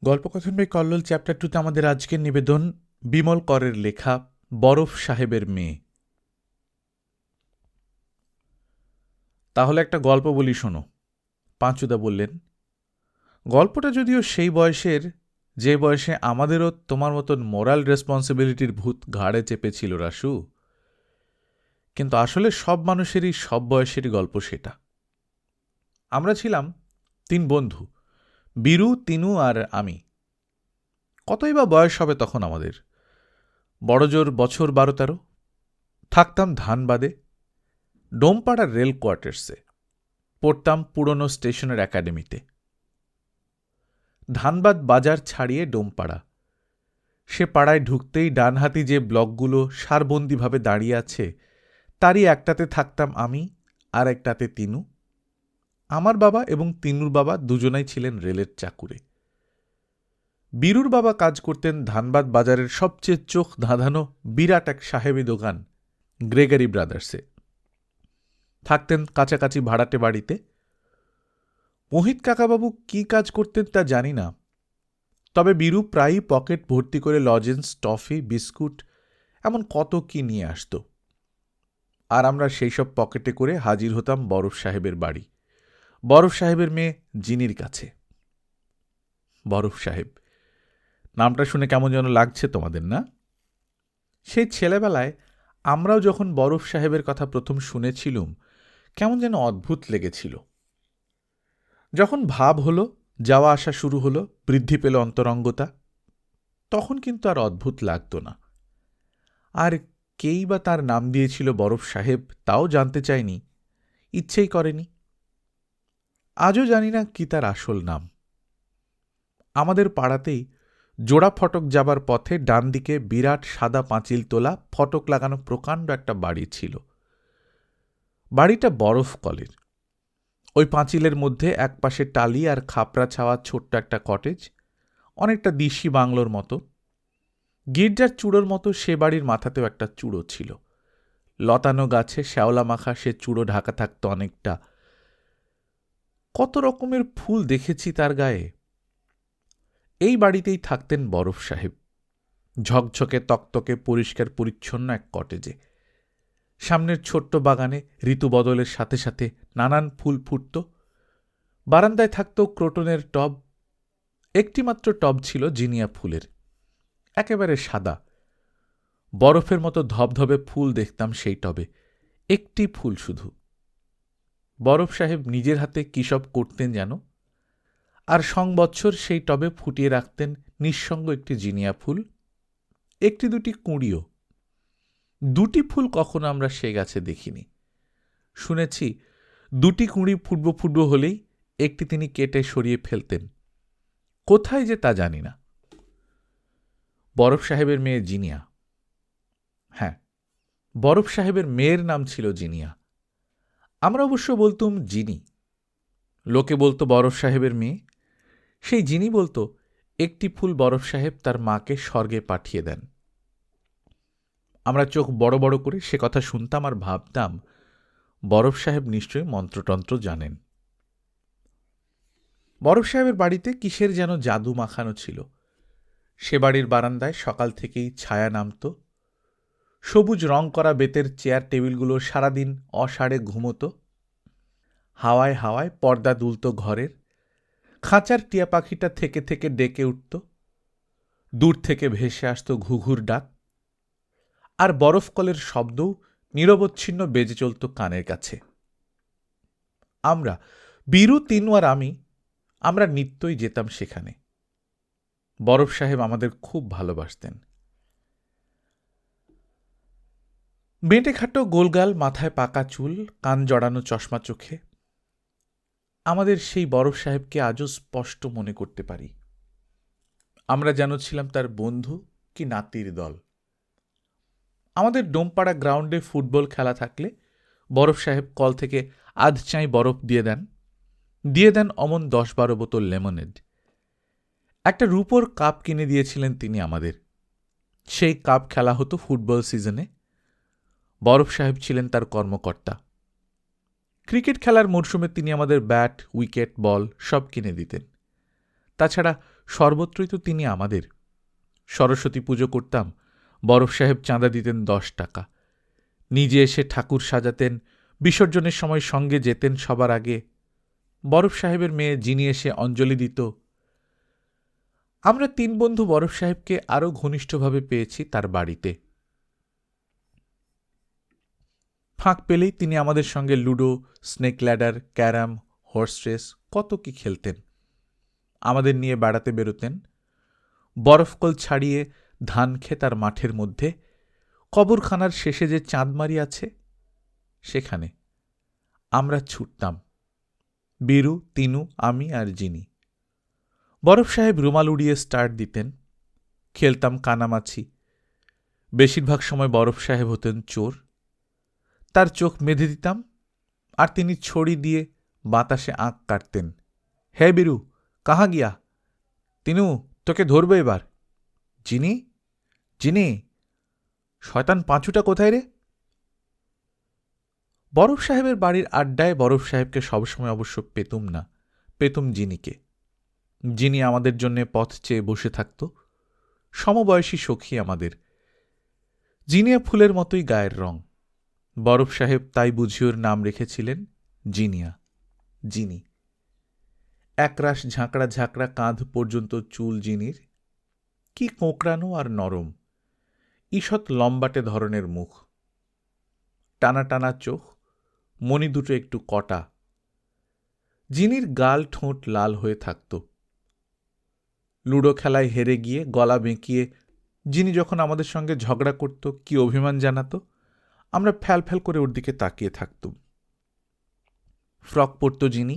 গল্পকথন by Kallol chapter 2তে আমাদের আজকের নিবেদন বিমল করের লেখা বরফ সাহেবের মেয়ে। তাহলে একটা গল্প বলি, শোনো। পাঁচুদা বললেন, গল্পটা যদিও সেই বয়সের যে বয়সে আমাদেরও তোমার মতন মোরাল রেসপন্সিবিলিটির ভূত ঘাড়ে চেপেছিল রাসু, কিন্তু আসলে সব মানুষেরই সব বয়সেরই গল্প সেটা। আমরা ছিলাম 3 বন্ধু, বীরু, তিনু আর আমি। কতই বা বয়স হবে তখন আমাদের, বড়জোর বছর 12-13। থাকতাম ধানবাদে, ডোমপাড়ার রেল কোয়ার্টার্সে। পড়তাম পুরনো স্টেশনের একাডেমিতে। ধানবাদ বাজার ছাড়িয়ে ডোমপাড়া। সে পাড়ায় ঢুকতেই ডানহাতি যে ব্লকগুলো সারবন্দিভাবে দাঁড়িয়ে আছে, তারই একটাতে থাকতাম আমি, আর একটাতে তিনু। আমার বাবা এবং তিনুর বাবা দুজনাই ছিলেন রেলের চাকুরে। বীরুর বাবা কাজ করতেন ধানবাদ বাজারের সবচেয়ে চোখ ধাঁধানো বিরাট এক সাহেবী দোকান, গ্রেগারি ব্রাদার্সে। থাকতেন কাছাকাছি ভাড়াটে বাড়িতে। মোহিত কাকাবাবু কি কাজ করতেন তা জানি না, তবে বীরু প্রায়ই পকেট ভর্তি করে লজেন্স, টফি, বিস্কুট এমন কত কি নিয়ে আসত, আর আমরা সেই সব পকেটে করে হাজির হতাম বরফ সাহেবের বাড়ি, বরফ সাহেবের মেয়ে জিনির কাছে। বরফ সাহেব নামটা শুনে কেমন যেন লাগছে তোমাদের, না? সেই ছেলেবেলায় আমরাও যখন বরফ সাহেবের কথা প্রথম শুনেছিলুম, কেমন যেন অদ্ভুত লেগেছিল। যখন ভাব হলো, যাওয়া আসা শুরু হলো, বৃদ্ধি পেল অন্তরঙ্গতা, তখন কিন্তু আর অদ্ভুত লাগত না। আর কেই বা তার নাম দিয়েছিল বরফ সাহেব তাও জানতে চায়নি, ইচ্ছেই করেনি। আজও জানি না কি তার আসল নাম। আমাদের পাড়াতেই জোড়া ফটক যাবার পথে ডান দিকে বিরাট সাদা পাঁচিল তোলা ফটক লাগানো প্রকাণ্ড একটা বাড়ি ছিল। বাড়িটা বরফ কলের। ওই পাঁচিলের মধ্যে একপাশে টালি আর খাপড়া ছাওয়া ছোট্ট একটা কটেজ, অনেকটা দিশি বাংলোর মতো। গির্জার চূড়োর মতো সে বাড়ির মাথাতেও একটা চূড়ো ছিল। লতানো গাছে শ্যাওলা মাখা সে চূড়ো ঢাকা থাকত অনেকটা। কত রকমের ফুল দেখেছি তার গায়ে। এই বাড়িতেই থাকতেন বরফ সাহেব, ঝকঝকে তকতকে পরিষ্কার পরিচ্ছন্ন এক কটেজে। সামনের ছোট্ট বাগানে ঋতু বদলের সাথে সাথে নানান ফুল ফুটত। বারান্দায় থাকত ক্রোটনের টব। একটিমাত্র টব ছিল জিনিয়া ফুলের, একেবারে সাদা। বরফের মতো ধবধবে ফুল দেখতাম সেই টবে, একটি ফুল শুধু। বরফ সাহেব নিজের হাতে কী সব করতেন যেন, আর সংবৎসর সেই টবে ফুটিয়ে রাখতেন নিঃসঙ্গ একটি জিনিয়া ফুল, একটি দুটি কুঁড়িও। 2টি ফুল কখনো আমরা সে গাছে দেখিনি। শুনেছি 2টি কুঁড়ি ফুটবো ফুটবো হলেই একটি তিনি কেটে সরিয়ে ফেলতেন। কোথায় যে তা জানি না। বরফ সাহেবের মেয়ে জিনিয়া। হ্যাঁ, বরফ সাহেবের মেয়ের নাম ছিল জিনিয়া। আমরা অবশ্য বলতুম জিনি। লোকে বলতো বরফ সাহেবের মেয়ে। সেই জিনি বলতো একটি ফুল বরফ সাহেব তার মাকে স্বর্গে পাঠিয়ে দেন। আমরা চোখ বড় বড় করে সে কথা শুনতাম আর ভাবতাম, বরফ সাহেব নিশ্চয়ই মন্ত্রতন্ত্র জানেন। বরফ সাহেবের বাড়িতে কিসের যেন জাদু মাখানো ছিল। সে বাড়ির বারান্দায় সকাল থেকেই ছায়া নামত। সবুজ রং করা বেতের চেয়ার টেবিলগুলো সারাদিন অসাড়ে ঘুমোত। হাওয়ায় হাওয়ায় পর্দা দুলত ঘরের। খাঁচার টিয়া পাখিটা থেকে থেকে ডেকে উঠত। দূর থেকে ভেসে আসত ঘুঘুর ডাক, আর বরফ কলের শব্দও নিরবচ্ছিন্ন বেজে চলত কানের কাছে। আমরা, বীরু, তিনু আর আমরা নিত্যই যেতাম সেখানে। বরফ সাহেব আমাদের খুব ভালোবাসতেন। বেঁটে খাটো গোলগাল, মাথায় পাকা চুল, কান জড়ানো চশমা চোখে। আমাদের সেই বরফ সাহেবকে আজও স্পষ্ট মনে করতে পারি। আমরা যেন ছিলাম তার বন্ধু কি নাতির দল। আমাদের ডোমপাড়া গ্রাউন্ডে ফুটবল খেলা থাকলে বরফ সাহেব কল থেকে আধ চাই বরফ দিয়ে দেন অমন 10-12 বোতল লেমনেড। একটা রূপোর কাপ কিনে দিয়েছিলেন তিনি আমাদের। সেই কাপ খেলা হতো ফুটবল সিজনে। বরফ সাহেব ছিলেন তার কর্মকর্তা। ক্রিকেট খেলার মরশুমে তিনি আমাদের ব্যাট, উইকেট, বল সব কিনে দিতেন। তাছাড়া সর্বত্রই তো তিনি আমাদের। সরস্বতী পুজো করতাম, বরফ সাহেব চাঁদা দিতেন 10 টাকা। নিজে এসে ঠাকুর সাজাতেন, বিসর্জনের সময় সঙ্গে যেতেন সবার আগে। বরফ সাহেবের মেয়ে জিনি এসে অঞ্জলি দিত। আমরা 3 বন্ধু বরফ সাহেবকে আরও ঘনিষ্ঠভাবে পেয়েছি তার বাড়িতে। ফাঁক পেলেই তিনি আমাদের সঙ্গে ludo, snake ladder, carrom, horse race কত কি খেলতেন। আমাদের নিয়ে বেড়াতে বেরোতেন। বরফকল ছাড়িয়ে ধান ক্ষেত আর মাঠের মধ্যে কবরখানার শেষে যে চাঁদমারি আছে সেখানে আমরা ছুটতাম, বীরু, তিনু, আমি আর জিনি। বরফ সাহেব রুমাল উড়িয়ে স্টার্ট দিতেন। খেলতাম কানামাছি। বেশিরভাগ সময় বরফ সাহেব হতেন চোর। তার চোখ বেঁধে দিতাম আর তিনি ছড়ি দিয়ে বাতাসে আঁক কাটতেন। হে বীরু, কাহা গিয়া? তিনু, তোকে ধরবে এবার। জিনি, জিনি, শয়তান পাঁচুটা কোথায় রে? বরফ সাহেবের বাড়ির আড্ডায় বরফ সাহেবকে সবসময় অবশ্য পেতুম না, পেতুম জিনিকে। যিনি আমাদের জন্যে পথ চেয়ে বসে থাকত, সমবয়সী সখী আমাদের। জিনিয়া ফুলের মতোই গায়ের রং। বরফ সাহেব তাই বুঝি ওর নাম রেখেছিলেন জিনিয়া, জিনি। একরাশ ঝাঁকড়া ঝাঁকড়া কাঁধ পর্যন্ত চুল জিনির, কি কোঁকড়ানো আর নরম। ঈষৎ লম্বাটে ধরনের মুখ, টানা টানা চোখ, মণি দুটো একটু কটা। জিনির গাল ঠোঁট লাল হয়ে থাকত। লুডো খেলায় হেরে গিয়ে গলা বেঁকিয়ে যিনি যখন আমাদের সঙ্গে ঝগড়া করত, কি অভিমান জানাত, আমরা ফ্যাল ফ্যাল করে ওর দিকে তাকিয়ে থাকতুম। ফ্রক পরত যিনি,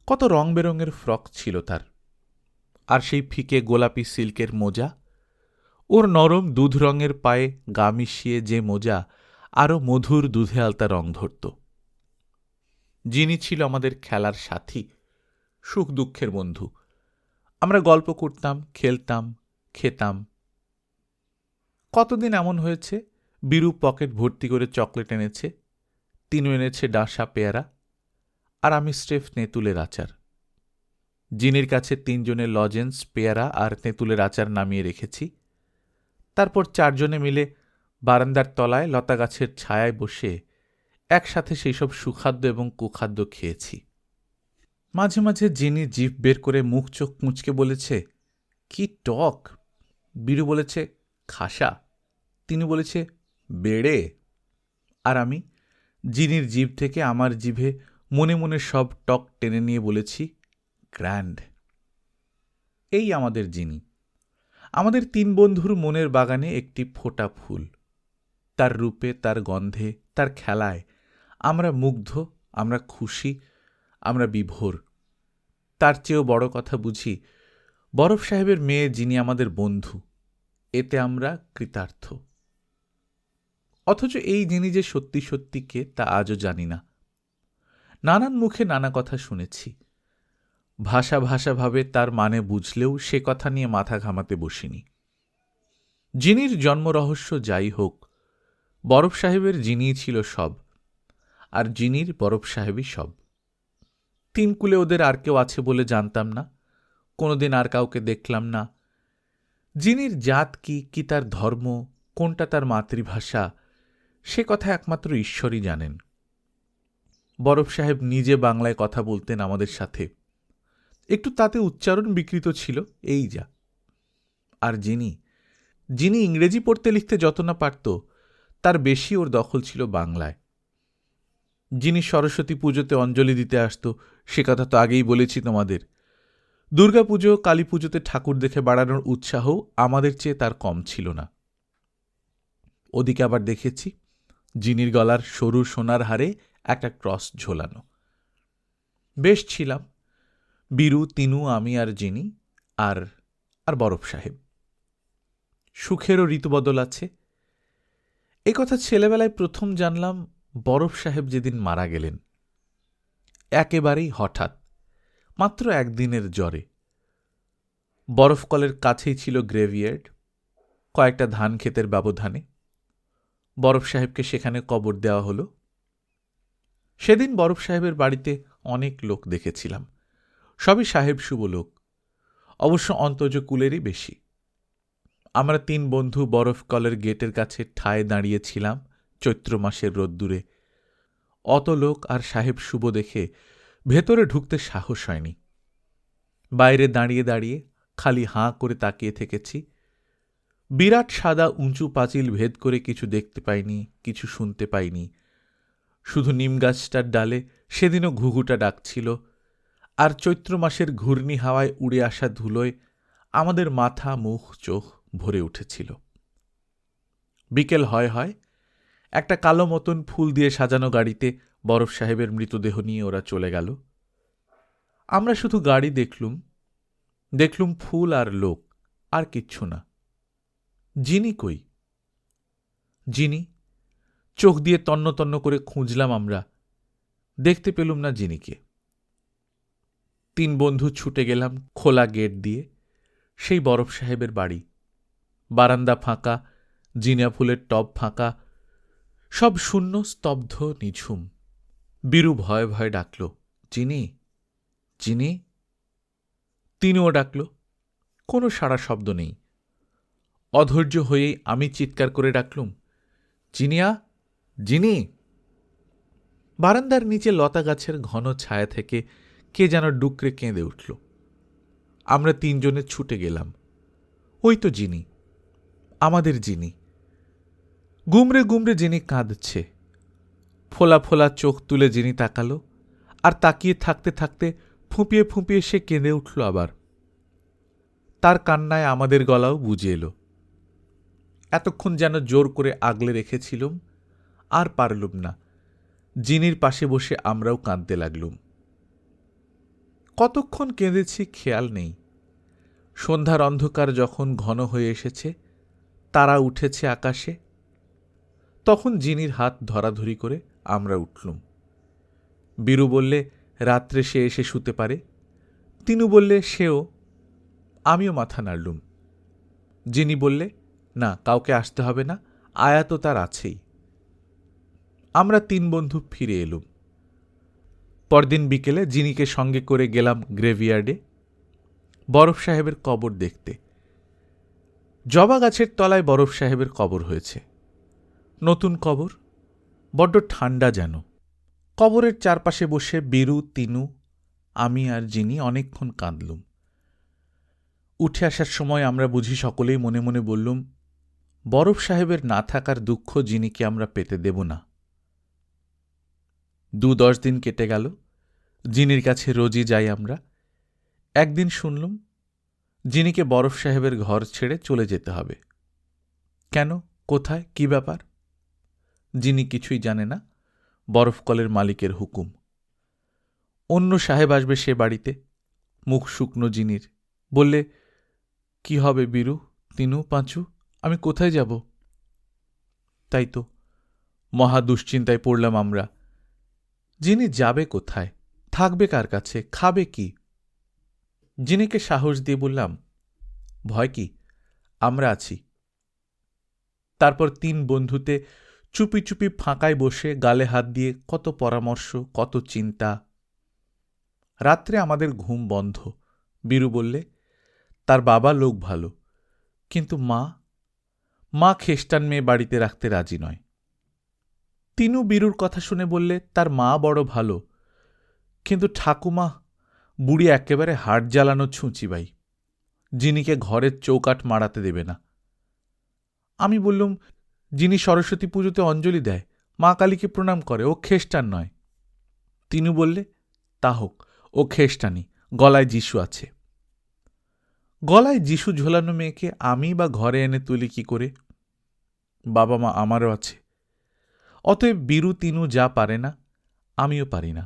কত রং বেরঙের ফ্রক ছিল তার, আর সেই ফিকে গোলাপি সিল্কের মোজা। ওর নরম দুধ রঙের পায়ে গা মিশিয়ে যে মোজা আরও মধুর দুধে আলতা রং ধরত। যিনি ছিল আমাদের খেলার সাথী, সুখ দুঃখের বন্ধু। আমরা গল্প করতাম, খেলতাম, খেতাম। কতদিন এমন হয়েছে, বীরু পকেট ভর্তি করে চকলেট এনেছে, তিনু এনেছে ডাঁসা পেয়ারা, আর আমি স্রেফ তেঁতুলের আচার। জিনির কাছে 3 জনের লজেন্স, পেয়ারা আর তেঁতুলের আচার নামিয়ে রেখেছি। তারপর 4 জনে মিলে বারান্দার তলায় লতা গাছের ছায়ায় বসে একসাথে সেই সব সুখাদ্য এবং কুখাদ্য খেয়েছি। মাঝে মাঝে জিনি জিভ বের করে মুখ চোখ মুচকে বলেছে, কি টক। বীরু বলেছে, খাসা। তিনি বলেছে, বেড়ে। আর আমি জিনির জিভ থেকে আমার জিভে মনে মনে সব টক টেনে নিয়ে বলেছি, গ্র্যান্ড। এই আমাদের জিনি, আমাদের 3 বন্ধুর মনের বাগানে একটি ফোটা ফুল। তার রূপে, তার গন্ধে, তার খেলায় আমরা মুগ্ধ, আমরা খুশি, আমরা বিভোর। তার চেয়েও বড় কথা বুঝি, বরফ সাহেবের মেয়ে যিনি আমাদের বন্ধু, এতে আমরা কৃতার্থ। অথচ এই যিনি যে সত্যি সত্যি কে তা আজও জানি না। নানান মুখে নানা কথা শুনেছি। ভাষা ভাষাভাবে তার মানে বুঝলেও সে কথা নিয়ে মাথা ঘামাতে বসিনি। জিনির জন্মরহস্য যাই হোক, বরফ সাহেবের জিনিই ছিল সব, আর জিনির বরফ সাহেবই সব। 3 কুলে ওদের আর কেউ আছে বলে জানতাম না, কোনোদিন আর কাউকে দেখলাম না। জিনির জাত কি, কি তার ধর্ম, কোনটা তার মাতৃভাষা, সে কথা একমাত্র ঈশ্বরই জানেন। বরফ সাহেব নিজে বাংলায় কথা বলতেন আমাদের সাথে, একটু তাতে উচ্চারণ বিকৃত ছিল, এই যা। আর যিনি ইংরেজি পড়তে লিখতে যত না পারত, তার বেশি ওর দখল ছিল বাংলায়। যিনি সরস্বতী পুজোতে অঞ্জলি দিতে আসত, সে কথা তো আগেই বলেছি তোমাদের। দুর্গাপুজো, কালী পুজোতে ঠাকুর দেখে বাড়ানোর উৎসাহ আমাদের চেয়ে তার কম ছিল না। ওদিকে আবার দেখেছি জিনির গলার সরু সোনার হারে একটা ক্রস ঝোলানো। বেশ ছিলাম, বীরু, তিনু, আমি আর জিনি, আর আর বরফ সাহেব। সুখেরও ঋতুবদল আছে। এ কথা ছেলেবেলায় প্রথম জানলাম বরফ সাহেব যেদিন মারা গেলেন, একেবারেই হঠাৎ, মাত্র 1 দিনের জ্বরে। বরফকলের কাছেই ছিল গ্রেভিয়ার্ড, কয়েকটা ধান ক্ষেতের ব্যবধানে। বরফ সাহেবকে সেখানে কবর দেওয়া হলো। সেদিন বরফ সাহেবের বাড়িতে অনেক লোক দেখেছিলাম, সবই সাহেব শুভ লোক। অবশ্য অন্তর্যকুলেরই বেশি। আমরা 3 বন্ধু বরফ কলের গেটের কাছে ঠায় দাঁড়িয়েছিলাম চৈত্র মাসের রোদ্দুরে। অত লোক আর সাহেব শুভ দেখে ভেতরে ঢুকতে সাহস হয়নি। বাইরে দাঁড়িয়ে দাঁড়িয়ে খালি হাঁ করে তাকিয়ে থেকেছি। বিরাট সাদা উঁচু পাঁচিল ভেদ করে কিছু দেখতে পাইনি, কিছু শুনতে পাইনি। শুধু নিমগাছটার ডালে সেদিনও ঘুঘুটা ডাকছিল, আর চৈত্র মাসের ঘূর্ণি হাওয়ায় উড়ে আসা ধুলোয় আমাদের মাথা মুখ চোখ ভরে উঠেছিল। বিকেল হয় একটা কালো মতন ফুল দিয়ে সাজানো গাড়িতে বরফ সাহেবের মৃতদেহ নিয়ে ওরা চলে গেল। আমরা শুধু গাড়ি দেখলুম ফুল আর লোক, আর কিচ্ছু না। জিনি কই? জিনি? চোখ দিয়ে তন্ন তন্ন করে খুঁজলাম আমরা, দেখতে পেলুম না জিনিকে। 3 বন্ধু ছুটে গেলাম খোলা গেট দিয়ে সেই বরফ সাহেবের বাড়ি। বারান্দা ফাঁকা, জিনিয়া ফুলের টব ফাঁকা, সব শূন্য, স্তব্ধ, নিঝুম। বীরু ভয়ে ভয়ে ডাকল, চিনি চিনি। তিনিও ডাকল, কোনো সাড়া শব্দ নেই। অধৈর্য হয়েই আমি চিৎকার করে ডাকলুম, চিনিয়া, জিনি। বারান্দার নিচে লতা গাছের ঘন ছায়া থেকে কে যেন ডুকরে কেঁদে উঠল। আমরা 3 জনে ছুটে গেলাম। ওই তো জিনি, আমাদের জিনি। গুমরে গুমরে জিনি কাঁদছে। ফোলা ফোলা চোখ তুলে জিনি তাকালো, আর তাকিয়ে থাকতে থাকতে ফুঁপিয়ে ফুঁপিয়ে সে কেঁদে উঠল আবার। তার কান্নায় আমাদের গলাও বুঝে এলো। এতক্ষণ যেন জোর করে আগলে রেখেছিলুম, আর পারলুম না। জিনির পাশে বসে আমরাও কাঁদতে লাগলুম। কতক্ষণ কেঁদেছি খেয়াল নেই। সন্ধ্যার অন্ধকার যখন ঘন হয়ে এসেছে, তারা উঠেছে আকাশে, তখন জিনির হাত ধরাধরি করে আমরা উঠলুম। বীরু বললে রাত্রে সে এসে শুতে পারে। তিনু বললে সেও। আমিও মাথা নাড়লুম। জিনি বললে, না, কাউকে আসতে হবে না, আয়া তো তার আছেই। আমরা 3 বন্ধু ফিরে এলুম। পরদিন বিকেলে জিনিকে সঙ্গে করে গেলাম গ্রেভিয়ার্ডে বরফ সাহেবের কবর দেখতে। জবা গাছের তলায় বরফ সাহেবের কবর হয়েছে। নতুন কবর, বড্ড ঠান্ডা যেন। কবরের চারপাশে বসে বীরু, তিনু, আমি আর জিনি অনেকক্ষণ কাঁদলুম। উঠে আসার সময় আমরা বুঝি সকলেই মনে মনে বললুম, বরফ সাহেবের না থাকার দুঃখ জিনিকে আমরা পেতে দেব না। 2-10 দিন কেটে গেল। জিনির কাছে রোজই যাই আমরা। একদিন শুনলুম জিনিকে বরফ সাহেবের ঘর ছেড়ে চলে যেতে হবে। কেন, কোথায়, কি ব্যাপার? জিনি কিছুই জানে না। বরফ কলের মালিকের হুকুম। অন্য সাহেব আসবে সে বাড়িতে। মুখ শুকনো জিনির। বললে, কি হবে বীরু, তিনু, পাঁচু, আমি কোথায় যাব? তাই তো, মহা দুশ্চিন্তায় পড়লাম আমরা। জিনি যাবে কোথায়, থাকবে কার কাছে, খাবে কি? জিনিকে সাহস দিয়ে বললাম, ভয় কি, আমরা আছি। তারপর 3 বন্ধুতে চুপি চুপি ফাঁকায় বসে গালে হাত দিয়ে কত পরামর্শ, কত চিন্তা। রাত্রে আমাদের ঘুম বন্ধ। বীরু বললে, তার বাবা লোক ভালো, কিন্তু মা খ্রিস্টান মেয়ে বাড়িতে রাখতে রাজি নয়। তিনু বীরুর কথা শুনে বললে, তার মা বড় ভালো, কিন্তু ঠাকুমা বুড়ি একেবারে হাড় জ্বালানো ছুঁচিবাই, জিনিকে ঘরের চৌকাঠ মারাতে দেবে না। আমি বললুম, যিনি সরস্বতী পুজোতে অঞ্জলি দেয়, মা কালীকে প্রণাম করে, ও খ্রিস্টান নয়। তিনু বললে, তা হোক, ও খ্রিস্টানি, গলায় যিশু আছে। গলায় যিশু ঝোলানো মেয়েকে আমি বা ঘরে এনে তুলি কি করে? বাবা মা আমারও আছে। অতএব বীরু, তিনু যা পারে না, আমিও পারি না।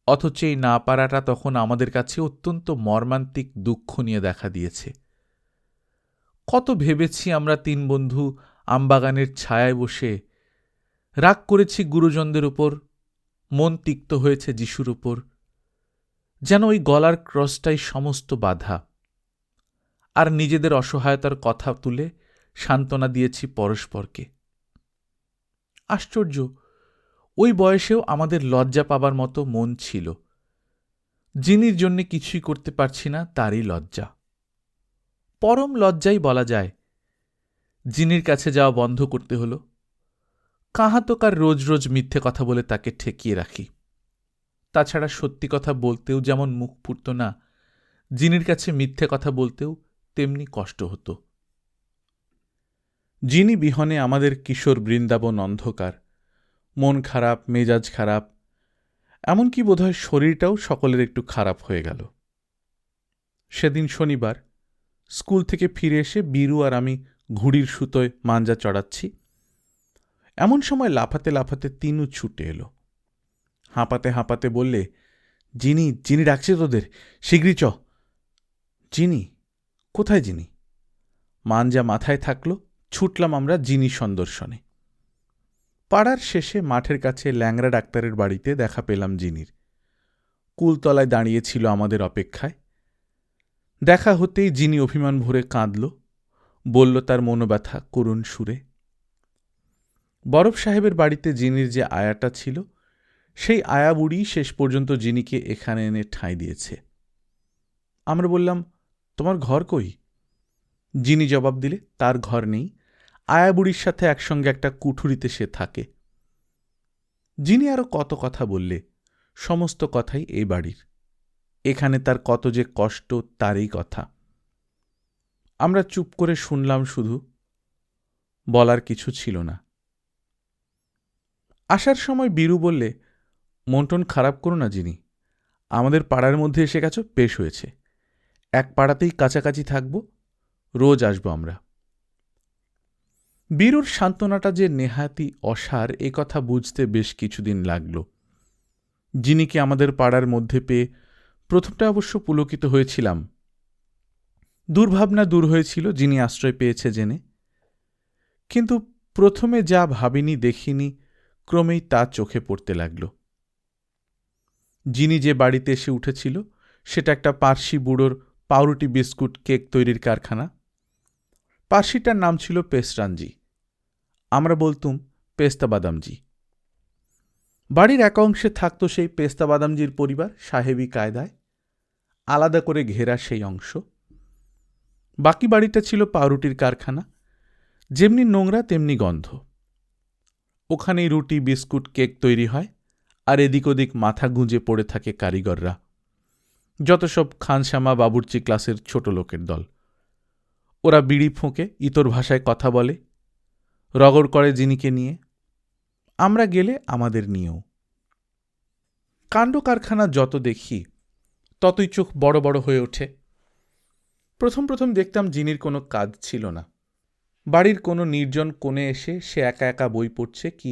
অথচ এই না পারাটা তখন আমাদের কাছে অত্যন্ত মর্মান্তিক দুঃখ নিয়ে দেখা দিয়েছে। কত ভেবেছি আমরা 3 বন্ধু আমবাগানের ছায়ায় বসে, রাগ করেছি গুরুজনদের উপর, মন তিক্ত হয়েছে যিশুর উপর, যেন ওই গলার ক্রসটাই সমস্ত বাধা। আর নিজেদের অসহায়তার কথা তুলে সান্ত্বনা দিয়েছি পরস্পরকে। আশ্চর্য, ওই বয়সেও আমাদের লজ্জা পাবার মতো মন ছিল। জিনির জন্যে কিছুই করতে পারছি না, তারই লজ্জা। পরম লজ্জাই বলা যায়। জিনির কাছে যাওয়া বন্ধ করতে হল। কাহাতকার রোজ রোজ মিথ্যে কথা বলে তাকে ঠেকিয়ে রাখি। তাছাড়া সত্যি কথা বলতেও যেমন মুখ ফুটত না, জিনির কাছে মিথ্যে কথা বলতেও তেমনি কষ্ট হতো। জিনি বিহনে আমাদের কিশোর বৃন্দাবন অন্ধকার, মন খারাপ, মেজাজ খারাপ, এমনকি বোধহয় শরীরটাও সকলের একটু খারাপ হয়ে গেল। সেদিন শনিবার, স্কুল থেকে ফিরে এসে বীরু আর আমি ঘুড়ির সুতোয় মাঞ্জা চড়াচ্ছি। এমন সময় লাফাতে লাফাতে তিনু ছুটে এলো। হাঁপাতে হাঁপাতে বললে, জিনি, জিনি ডাকছে তোদের, শীঘ্রই চ। জিনি? কোথায় জিনি? মাঞ্জা মাথায় থাকলো, ছুটলাম আমরা জিনি সন্দর্শনে। পাড়ার শেষে মাঠের কাছে ল্যাংড়া ডাক্তারের বাড়িতে দেখা পেলাম জিনির। কুলতলায় দাঁড়িয়েছিল আমাদের অপেক্ষায়। দেখা হতেই জিনি অভিমান ভরে কাঁদল, বলল তার মনোব্যথা করুণ সুরে। বরফ সাহেবের বাড়িতে জিনির যে আয়াটা ছিল, সেই আয়া বুড়ি শেষ পর্যন্ত জিনিকে এখানে এনে ঠাঁই দিয়েছে। আমরা বললাম, তোমার ঘর কই? জিনি জবাব দিলে, তার ঘর নেই, আয়া বুড়ির সাথে একসঙ্গে একটা কুঠুরিতে সে থাকে। জিনি আরও কত কথা বললে, সমস্ত কথাই এই বাড়ির। এখানে তার কত যে কষ্ট, তারই কথা। আমরা চুপ করে শুনলাম শুধু, বলার কিছু ছিল না। আসার সময় বীরু বললে, মন টন খারাপ করো না জিনি, আমাদের পাড়ার মধ্যে এসে গেছো, বেশ হয়েছে। এক পাড়াতেই কাছাকাছি থাকব, রোজ আসবো আমরা। বীরুর সান্ত্বনাটা যে নেহাতি অসার, এ কথা বুঝতে বেশ কিছুদিন লাগল। জিনিকে আমাদের পাড়ার মধ্যে পেয়ে প্রথমটা অবশ্য পুলকিত হয়েছিলাম। দুর্ভাবনা দূর হয়েছিল যিনি আশ্রয় পেয়েছে জেনে। কিন্তু প্রথমে যা ভাবিনি দেখিনি, ক্রমেই তা চোখে পড়তে লাগল। যিনি যে বাড়িতে এসে উঠেছিল, সেটা একটা পার্সি বুড়োর পাউরুটি বিস্কুট কেক তৈরির কারখানা। পার্সিটার নাম ছিল পেসরানজি, আমরা বলতুম পেস্তা বাদামজি। বাড়ির এক অংশে থাকত সেই পেস্তা বাদামজির পরিবার, সাহেবী কায়দায়, আলাদা করে ঘেরা সেই অংশ। বাকি বাড়িটা ছিল পাউরুটির কারখানা, যেমনি নোংরা তেমনি গন্ধ। ওখানেই রুটি, বিস্কুট, কেক তৈরি হয়, আর এদিক ওদিক মাথা গুঁজে পড়ে থাকে কারিগররা, যত সব খানশ্যামা বাবুর্চি ক্লাসের ছোট লোকের দল। ওরা বিড়ি ফোঁকে, ইতর ভাষায় কথা বলে, রগড় করে জিনিকে নিয়ে। আমরা গেলে আমাদের নিয়েও। কাণ্ড কারখানা যত দেখি, ততই চোখ বড় বড় হয়ে ওঠে। প্রথম প্রথম দেখতাম জিনির কোনো কাজ ছিল না। বাড়ির কোনো নির্জন কোণে এসে সে একা একা বই পড়ছে কি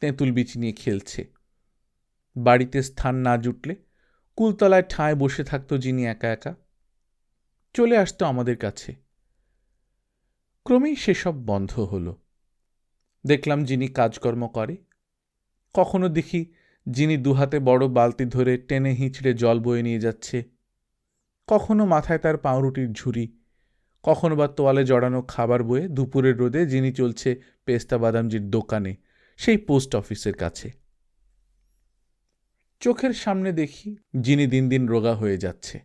তেঁতুল বিচি নিয়ে খেলছে। বাড়িতে স্থান না জুটলে কুলতলায় ঠায় বসে থাকত যিনি একা একা, চলে আসতো আমাদের কাছে। ক্রমেই সেসব বন্ধ হলো। দেখলাম যিনি কাজকর্ম করে। কখনো দেখি যিনি দুহাতে বড় বালতি ধরে টেনে হিঁচড়ে জল বয়ে নিয়ে যাচ্ছে, কখনো মাথায় তার পাউরুটির ঝুড়ি, কখনো বা তোয়ালে জড়ানো খাবার বয়ে দুপুরের রোদে যিনি চলছে পেস্তা বাদামজির দোকানে, সেই পোস্ট অফিসের কাছে। চোখের সামনে দেখি যিনি দিন দিন রোগা হয়ে যাচ্ছে।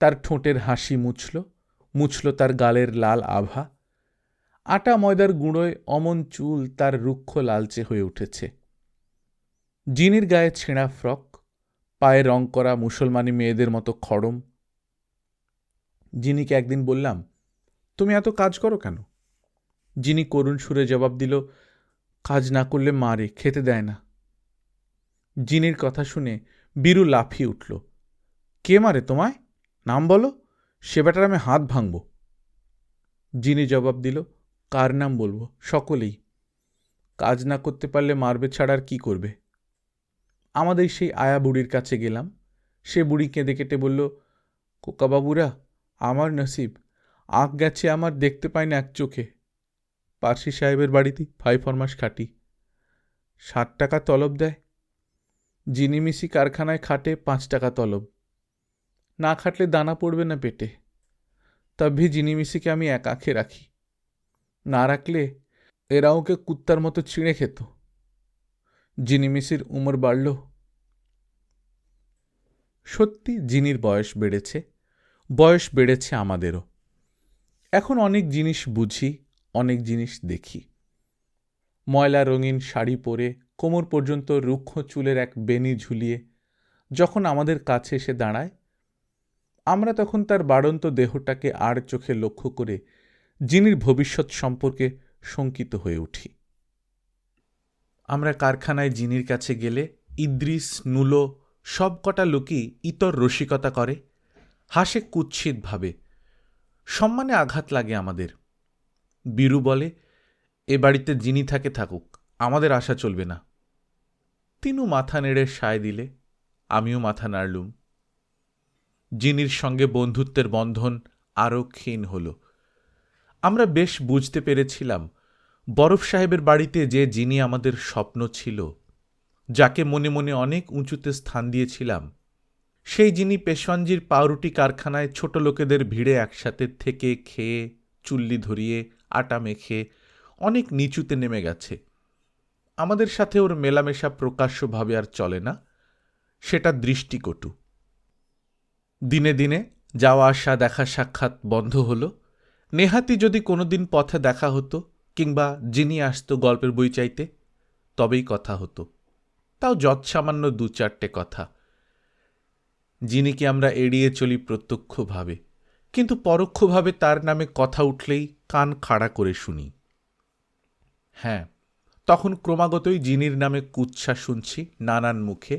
তার ঠোঁটের হাসি মুছল তার গালের লাল আভা। আটা ময়দার গুঁড়োয় অমন চুল তার রুক্ষ লালচে হয়ে উঠেছে। জিনির গায়ে ছেঁড়া ফ্রক, পায়ে রং করা মুসলমানি মেয়েদের মতো খড়ম। জিনিকে একদিন বললাম, তুমি এত কাজ করো কেন? যিনি করুণ সুরে জবাব দিল, কাজ না করলে মারে, খেতে দেয় না। জিনির কথা শুনে বীরু লাফিয়ে উঠল। কে মারে তোমায়? নাম বলো, সে বেটার আমি হাত ভাঙব। যিনি জবাব দিল, কার নাম বলবো? সকলেই। কাজ না করতে পারলে মারবে ছাড়া আর কি করবে? আমাদের সেই আয়া বুড়ির কাছে গেলাম। সে বুড়ি কেঁদে কেটে বলল, কোকাবাবুরা, আমার নসিব, আঁক গেছে আমার, দেখতে পাই না এক চোখে। পার্সি সাহেবের বাড়িতে 5 ফরমাস খাটি, 60 টাকা তলব দেয়। জিনিমিশি কারখানায় খাটে 5 টাকা তলব। না খাটলে দানা পড়বে না পেটে। তবে জিনিমিশিকে আমি এক আঁখে রাখি, না রাখলে এরা ওকে কুত্তার মতো ছিঁড়ে খেত। জিনিমিশির উমর বাড়ল। সত্যি জিনির বয়স বেড়েছে আমাদেরও। এখন অনেক জিনিস বুঝি, অনেক জিনিস দেখি। ময়লা রঙিন শাড়ি পরে কোমর পর্যন্ত রুক্ষ চুলের এক বেনি ঝুলিয়ে যখন আমাদের কাছে এসে দাঁড়ায়, আমরা তখন তার বাড়ন্ত দেহটাকে আর চোখে লক্ষ্য করে জিনির ভবিষ্যৎ সম্পর্কে শঙ্কিত হয়ে উঠি। আমরা কারখানায় জিনির কাছে গেলে ইদ্রিস, নুলো সব কটা লোকই ইতর রসিকতা করে, হাসে কুৎসিতভাবে। সম্মানে আঘাত লাগে আমাদের। বীরু বলে, এ বাড়িতে জিনি থাকুক, আমাদের আশা চলবে না। তিনু মাথা নেড়ে সায় দিলে, আমিও মাথা নাড়লুম। জিনির সঙ্গে বন্ধুত্বের বন্ধন আরও ক্ষীণ হল। আমরা বেশ বুঝতে পেরেছিলাম বরফ সাহেবের বাড়িতে যে জিনি আমাদের স্বপ্ন ছিল, যাকে মনে মনে অনেক উঁচুতে স্থান দিয়েছিলাম, সেই যিনি পেশওয়ানজির পাউরুটি কারখানায় ছোট লোকেদের ভিড়ে একসাথে থেকে খেয়ে চুল্লি ধরিয়ে আটা মেখে অনেক নিচুতে নেমে গেছে। আমাদের সাথে ওর মেলামেশা প্রকাশ্যভাবে আর চলে না, সেটা দৃষ্টিকটু। দিনে দিনে যাওয়া আসা দেখা সাক্ষাৎ বন্ধ হল। নেহাতি যদি কোনোদিন পথে দেখা হতো কিংবা যিনি আসতো গল্পের বই চাইতে, তবেই কথা হতো, তাও যৎসামান্য 2-4টে কথা। যিনিকে আমরা এড়িয়ে চলি প্রত্যক্ষভাবে, কিন্তু পরোক্ষভাবে তার নামে কথা উঠলেই কান খাড়া করে শুনি। হ্যাঁ, তখন ক্রমাগতই জিনির নামে কুৎসা শুনছি নানান মুখে।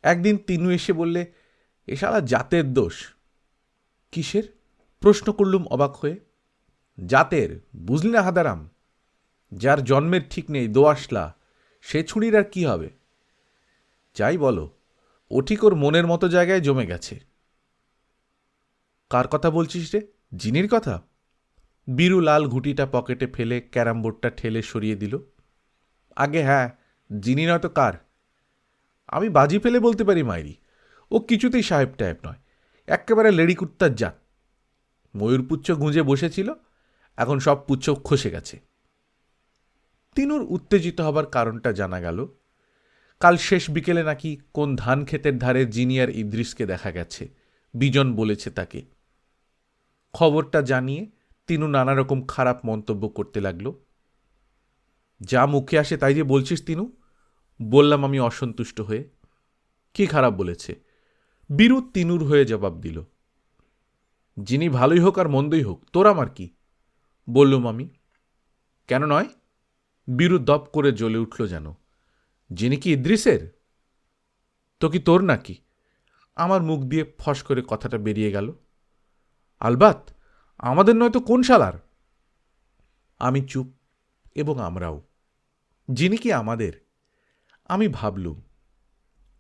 একদিন তিনু এসে বললে, এ শালা জাতের দোষ। কিসের? প্রশ্ন করলুম অবাক হয়ে। জাতের, বুঝলি না হাদারাম? যার জন্মের ঠিক নেই, দোআঁশলা, সে ছুরির আর কি হবে? যাই বলো, ও ঠিক ওর মনের মতো জায়গায় জমে গেছে। কার কথা বলছিস রে? জিনির কথা? বীরু লাল ঘুঁটিটা পকেটে ফেলে ক্যারাম বোর্ডটা ঠেলে সরিয়ে দিল। আগে হ্যাঁ, জিনি নয়তো কার? আমি বাজি ফেলে বলতে পারি মাইরি, ও কিছুতেই সাহেব টাইপ নয়, একেবারে লেডি কুত্তার জাত। ময়ূরপুচ্ছ গুঁজে বসেছিল, এখন সব পুচ্ছ খসে গেছে। তিনুর উত্তেজিত হবার কারণটা জানা গেল। কাল শেষ বিকেলে নাকি কোন ধান ক্ষেতের ধারে জিনি আর ইদ্রিসকে দেখা গেছে, বিজন বলেছে তাকে। খবরটা জানিয়ে তিনু নানা রকম খারাপ মন্তব্য করতে লাগল। যা মুখে আসে তাই যে বলছিস তিনু, বললাম আমি অসন্তুষ্ট হয়ে। কি খারাপ বলেছে? বীরু তিনুর হয়ে জবাব দিল। যিনি ভালোই হোক আর মন্দই হোক, তোর আমার কি? বললুম আমি। কেন নয়? বীরু দপ করে জ্বলে উঠল যেন। যিনি কি ইদ্রিসের? তো কি তোর নাকি? আমার মুখ দিয়ে ফস করে কথাটা বেরিয়ে গেল। আলবাত, আমাদের নয়তো কোন শালার? আমি চুপ, এবং আমরাও। যিনি কি আমাদের? আমি ভাবলুম,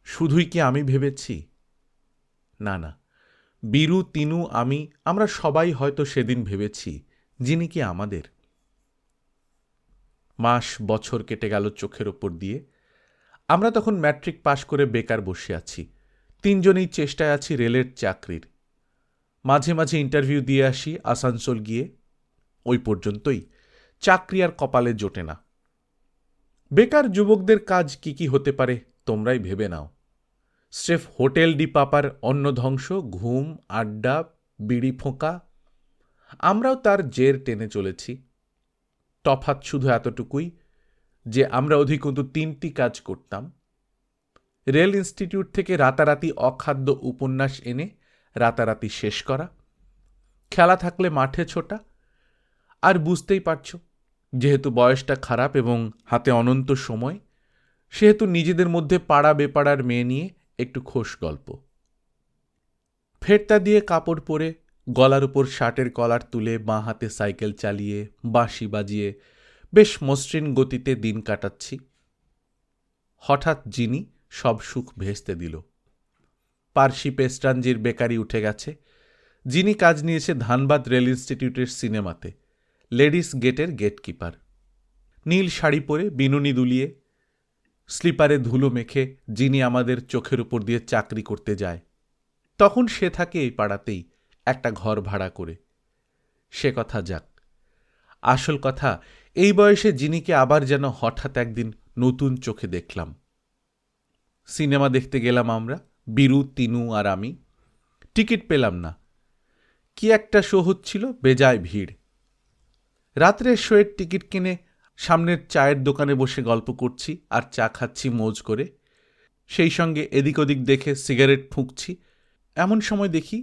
শুধুই কি আমি ভেবেছি? না না, বীরু, তিনু, আমরা সবাই হয়তো সেদিন ভেবেছি যিনি কি আমাদের। মাস বছর কেটে গেল চোখের ওপর দিয়ে। আমরা তখন ম্যাট্রিক পাশ করে বেকার বসে আছি। তিনজনেই চেষ্টায় আছি রেলের চাকরির। মাঝে মাঝে ইন্টারভিউ দিয়ে আসি আসানসোল গিয়ে। ওই পর্যন্তই, চাকরি আর কপালে জোটে না। বেকার যুবকদের কাজ কি কি হতে পারে তোমরাই ভেবে নাও। স্রেফ হোটেল ডি পাপার অন্ন ধ্বংস, ঘুম, আড্ডা, বিড়ি ফোঁকা। আমরাও তার জের টেনে চলেছি। তফাৎ শুধু এতটুকুই যে আমরা অধিকন্তু 3টি কাজ করতাম। রেল ইনস্টিটিউট থেকে রাতারাতি অখাদ্য উপন্যাস এনে রাতারাতি শেষ করা, খেলা থাকলে মাঠে ছোটা, আর বুঝতেই পারছ, যেহেতু বয়সটা খারাপ এবং হাতে অনন্ত সময়, সেহেতু নিজেদের মধ্যে পাড়া বেপাড়ার মেয়ে নিয়ে একটু খোশ গল্প। ফেরতা দিয়ে কাপড় পরে, গলার উপর শার্টের কলার তুলে, বাঁ হাতে সাইকেল চালিয়ে, বাঁশি বাজিয়ে বেশ মসৃণ গতিতে দিন কাটাচ্ছি। হঠাৎ যিনি সব সুখ ভেস্তে দিল। পার্সি পেস্ট্রানজির বেকারি উঠে গেছে। যিনি কাজ নিয়েছে ধানবাদ রেল ইনস্টিটিউটের সিনেমাতে, লেডিস গেটের গেটকিপার। নীল শাড়ি পরে, বিনুনি দুলিয়ে, স্লিপারে ধুলো মেখে যিনি আমাদের চোখের উপর দিয়ে চাকরি করতে যায়। তখন সে থাকে এই পাড়াতেই, একটা ঘর ভাড়া করে। সে কথা যাক। আসল কথা, এই বয়সে যিনিকে আবার যেন হঠাৎ একদিন নতুন চোখে দেখলাম। সিনেমা দেখতে গেলাম আমরা, বীরু, তিনু আর আমি। টিকিট পেলাম না। কি একটা শো হচ্ছিল, বেজায় ভিড়। রাত্রে শোয়ের টিকিট কিনে সামনের চায়ের দোকানে বসে গল্প করছি আর চা খাচ্ছি মৌজ করে। সেই সঙ্গে এদিক ওদিক দেখে সিগারেট ফুঁকছি। এমন সময় দেখি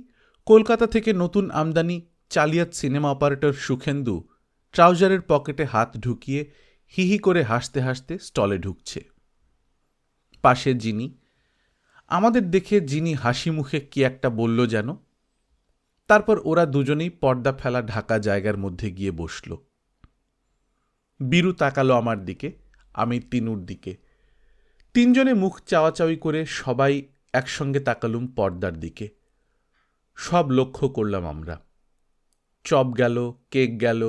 কলকাতা থেকে নতুন আমদানি চালিয়াত সিনেমা অপারেটর সুখেন্দু ট্রাউজারের পকেটে হাত ঢুকিয়ে হি হি করে হাসতে হাসতে স্টলে ঢুকছে। পাশে জিনি। আমাদের দেখে জিনি হাসি মুখে কি একটা বলল যেন। তারপর ওরা দুজনেই পর্দা ফেলা ঢাকা জায়গার মধ্যে গিয়ে বসল। বীরু তাকালো আমার দিকে, আমি তিনুর দিকে। তিনজনে মুখ চাওয়াচাওয়ি করে সবাই একসঙ্গে তাকালুম পর্দার দিকে। সব লক্ষ্য করলাম আমরা। চপ গেল, কেক গেল,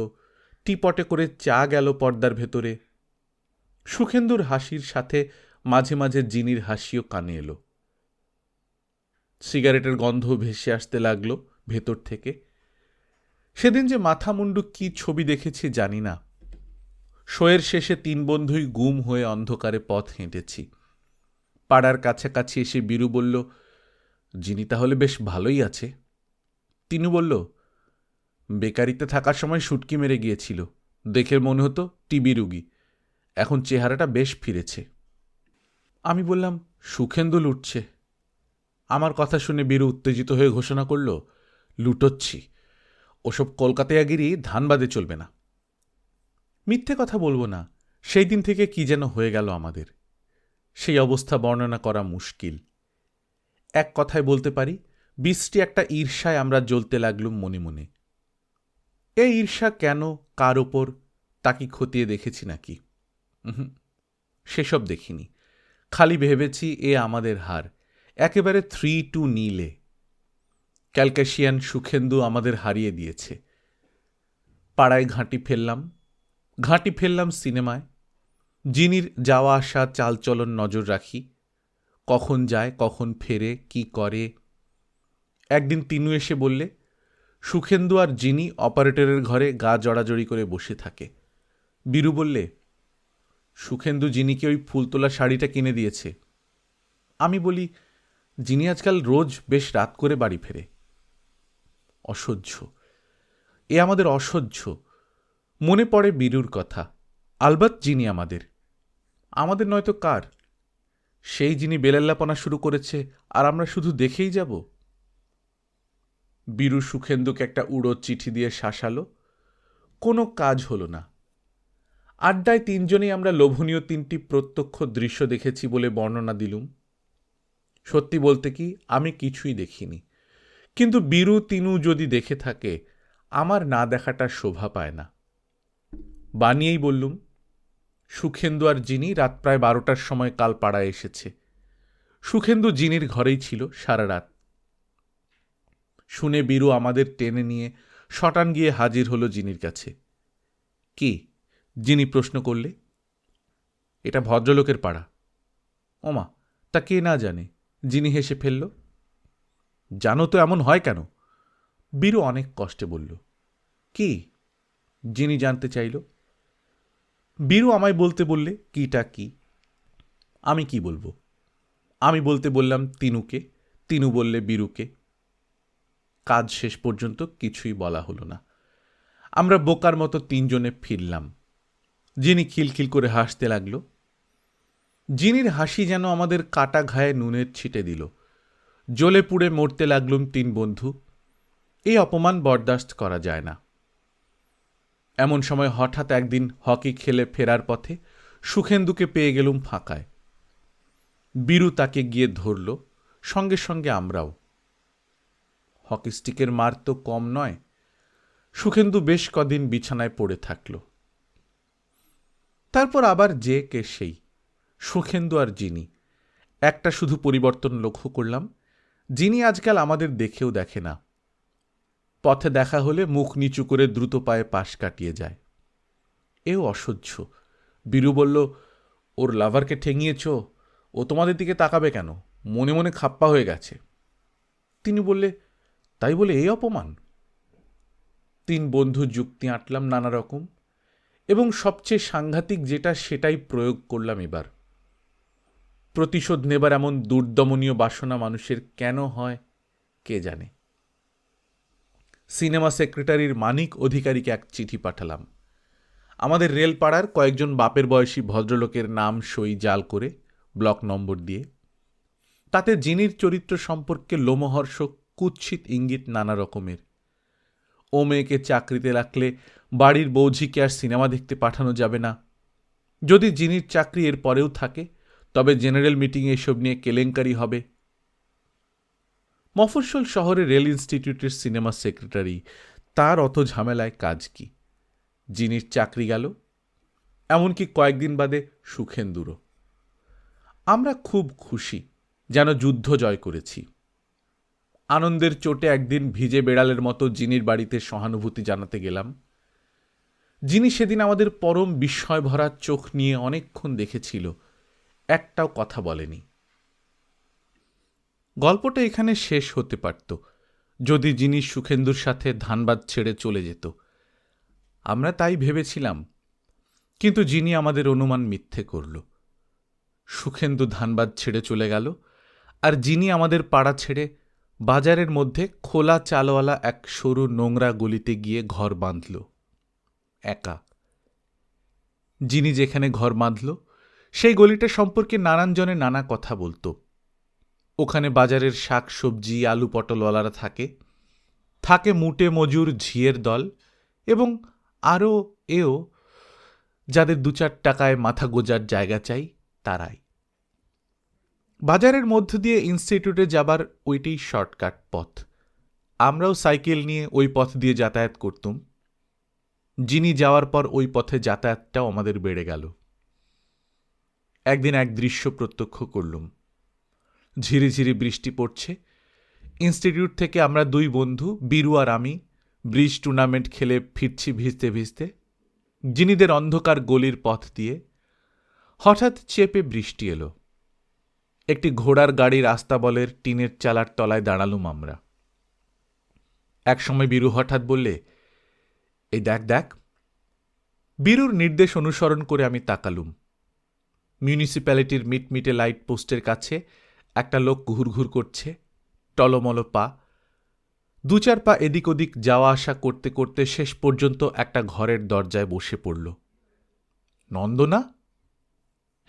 টিপটে করে চা গেল পর্দার ভেতরে। সুখেন্দুর হাসির সাথে মাঝে মাঝে জিনির হাসিও কানে এলো। সিগারেটের গন্ধ ভেসে আসতে লাগলো ভেতর থেকে। সেদিন যে মাথা মুন্ডু কি ছবি দেখেছি জানি না। শোয়ের শেষে তিন বন্ধুই গুম হয়ে অন্ধকারে পথ হেঁটেছি। পাড়ার কাছাকাছি এসে বীরু বলল, জিনি তাহলে বেশ ভালোই আছে। তিনু বলল, বেকারিতে থাকার সময় শুটকি মেরে গিয়েছিল, দেখে মনে হতো টিবি রুগী, এখন চেহারাটা বেশ ফিরেছে। আমি বললাম, সুখেন্দু লুটছে। আমার কথা শুনে বীরু উত্তেজিত হয়ে ঘোষণা করল, লুটোচ্ছি, ওসব কলকাতায়াগিরি ধানবাদে চলবে না। মিথ্যে কথা বলবো না, সেই দিন থেকে কি যেন হয়ে গেল আমাদের। সেই অবস্থা বর্ণনা করা মুশকিল। এক কথায় বলতে পারি, বৃষ্টি একটা ঈর্ষায় আমরা জ্বলতে লাগলুম মনে মনে। এই ঈর্ষা কেন, কার ওপর, তা কি খতিয়ে দেখেছি নাকি? সেসব দেখিনি। খালি ভেবেছি এ আমাদের হার, একেবারে 3-2 নীলে। ক্যালকাশিয়ান সুখেন্দু আমাদের হারিয়ে দিয়েছে। পাড়ায় ঘাঁটি ফেললাম সিনেমায়। জিনির যাওয়া আসা চালচলন নজর রাখি, কখন যায়, কখন ফেরে, কি করে। একদিন তিনু এসে বললে, সুখেন্দু আর জিনি অপারেটরের ঘরে গা জড়াজড়ি করে বসে থাকে। বীরু বললে, সুখেন্দু জিনিকে ওই ফুলতোলা শাড়িটা কিনে দিয়েছে। আমি বলি, জিনি আজকাল রোজ বেশ রাত করে বাড়ি ফেরে। অসহ্য, এ আমাদের অসহ্য। মনে পড়ে বীরুর কথা। আলবাত জিনি আমাদের নয়তো কার? সেই যিনি বেলাল্লাপনা শুরু করেছে, আর আমরা শুধু দেখেই যাব। বীরু সুখেন্দুকে একটা উড়ো চিঠি দিয়ে শাসালো। কোনো কাজ হলো না। আড্ডায় তিনজনেই আমরা লোভনীয় 3টি প্রত্যক্ষ দৃশ্য দেখেছি বলে বর্ণনা দিলুম। সত্যি বলতে কি, আমি কিছুই দেখিনি, কিন্তু বীরু তিনু যদি দেখে থাকে, আমার না দেখাটা শোভা পায় না। বানিয়েই বললুম, সুখেন্দু আর জিনি রাত প্রায় 12টার সময় কাল পাড়ায় এসেছে। সুখেন্দু জিনির ঘরেই ছিল সারা রাত। শুনে বীরু আমাদের টেনে নিয়ে শটান গিয়ে হাজির হলো জিনির কাছে। কি? জিনি প্রশ্ন করলে। এটা ভদ্রলোকের পাড়া। ওমা, তা কে না জানে? জিনি হেসে ফেলল। জানো তো এমন হয় কেন? বীরু অনেক কষ্টে বলল। কি? জিনি জানতে চাইল। বীরু আমায় বলতে বললে কিটা কি। আমি কি বলবো? আমি বলতে বললাম তিনুকে, তিনু বললে বীরুকে। কাজ শেষ পর্যন্ত কিছুই বলা হলো না। আমরা বোকার মতো তিনজনে ফিরলাম। জিনি খিলখিল করে হাসতে লাগল। জিনির হাসি যেন আমাদের কাটা ঘায়ে নুনের ছিটে দিল। জ্বলে পুড়ে মরতে লাগলুম তিন বন্ধু। এই অপমান বরদাস্ত করা যায় না। এমন সময় হঠাৎ একদিন হকি খেলে ফেরার পথে সুখেন্দুকে পেয়ে গেলুম ফাঁকায়। বীরু তাকে গিয়ে ধরল, সঙ্গে সঙ্গে আমরাও। হকি স্টিকের মার তো কম নয়। সুখেন্দু বেশ কদিন বিছানায় পড়ে থাকল। তারপর আবার যে কে সেই, সুখেন্দু আর জিনি। একটা শুধু পরিবর্তন লক্ষ্য করলাম, জিনি আজকাল আমাদের দেখেও দেখে না। পথে দেখা হলে মুখ নিচু করে দ্রুত পায়ে পাশ কাটিয়ে যায়। এও অসহ্য। বীরু বলল, ওর লাভারকে ঠেঙিয়েছ, ও তোমাদের দিকে তাকাবে কেন? মনে মনে খাপ্পা হয়ে গেছে। তিনি বললে, তাই বলে এই অপমান? তিন বন্ধু যুক্তি আঁটলাম নানা রকম, এবং সবচেয়ে সাংঘাতিক যেটা সেটাই প্রয়োগ করলাম এবার। প্রতিশোধ নেবার এমন দুর্দমনীয় বাসনা মানুষের কেন হয় কে জানে। সিনেমা সেক্রেটারির মানিক অধিকারীকে এক চিঠি পাঠালাম। আমাদের রেলপাড়ার কয়েকজন বাপের বয়সী ভদ্রলোকের নাম সই জাল করে ব্লক নম্বর দিয়ে, তাতে জিনির চরিত্র সম্পর্কে লোমহর্ষক কুৎসিত ইঙ্গিত নানা রকমের। ও মেয়েকে চাকরিতে রাখলে বাড়ির বৌঝিকে আর সিনেমা দেখতে পাঠানো যাবে না। যদি জিনির চাকরি এর পরেও থাকে তবে জেনারেল মিটিংয়ে এসব নিয়ে কেলেঙ্কারি হবে। মফস্বল শহরে রেল ইনস্টিটিউটের সিনেমা সেক্রেটারি, তার অত ঝামেলায় কাজ কি? জিনির চাকরি গেল, এমনকি কয়েকদিন বাদে সুখেন্দুরও। আমরা খুব খুশি, যেন যুদ্ধ জয় করেছি। আনন্দের চোটে একদিন ভিজে বেড়ালের মতো জিনির বাড়িতে সহানুভূতি জানাতে গেলাম। যিনি সেদিন আমাদের পরম বিস্ময় ভরা চোখ নিয়ে অনেকক্ষণ দেখেছিল, একটাও কথা বলেনি। গল্পটা এখানে শেষ হতে পারত যদি যিনি সুখেন্দুর সাথে ধানবাদ ছেড়ে চলে যেত। আমরা তাই ভেবেছিলাম, কিন্তু যিনি আমাদের অনুমান মিথ্যে করল। সুখেন্দু ধানবাদ ছেড়ে চলে গেল, আর যিনি আমাদের পাড়া ছেড়ে বাজারের মধ্যে খোলা চালওয়ালা এক সরু নোংরা গলিতে গিয়ে ঘর বাঁধল একা। যিনি যেখানে ঘর বাঁধল সেই গলিটা সম্পর্কে নানান জনে নানা কথা বলতো। ওখানে বাজারের শাক সবজি আলু পটলওয়ালারা থাকে মুটে মজুর ঝিয়ের দল, এবং আরও এও যাদের 2-4 টাকায় মাথা গোজার জায়গা চাই তারাই। বাজারের মধ্য দিয়ে ইনস্টিটিউটে যাবার ওইটাই শর্টকাট পথ। আমরাও সাইকেল নিয়ে ওই পথ দিয়ে যাতায়াত করতুম। যিনি যাওয়ার পর ওই পথে যাতায়াতটাও আমাদের বেড়ে গেল। একদিন এক দৃশ্য প্রত্যক্ষ করলুম। ঝিরিঝিরি বৃষ্টি পড়ছে। ইনস্টিটিউট থেকে আমরা 2 বন্ধু, বীরু আর আমি, ব্রিজ টুর্নামেন্ট খেলে ফিরছি ভিজতে ভিজতে জিনিদের অন্ধকার গলির পথ দিয়ে। হঠাৎ চেপে বৃষ্টি এলো। একটি ঘোড়ার গাড়ির আস্তাবলের টিনের চালার তলায় দাঁড়ালুম আমরা। একসময় বীরু হঠাৎ বললে, এই দেখ দেখ। বীরুর নির্দেশ অনুসরণ করে আমি তাকালুম। মিউনিসিপ্যালিটির মিটমিটে লাইট পোস্টের কাছে একটা লোক ঘুরঘুর করছে, টলমল পা। 2-4 পা এদিক ওদিক যাওয়া আসা করতে করতে শেষ পর্যন্ত একটা ঘরের দরজায় বসে পড়ল। নন্দ না?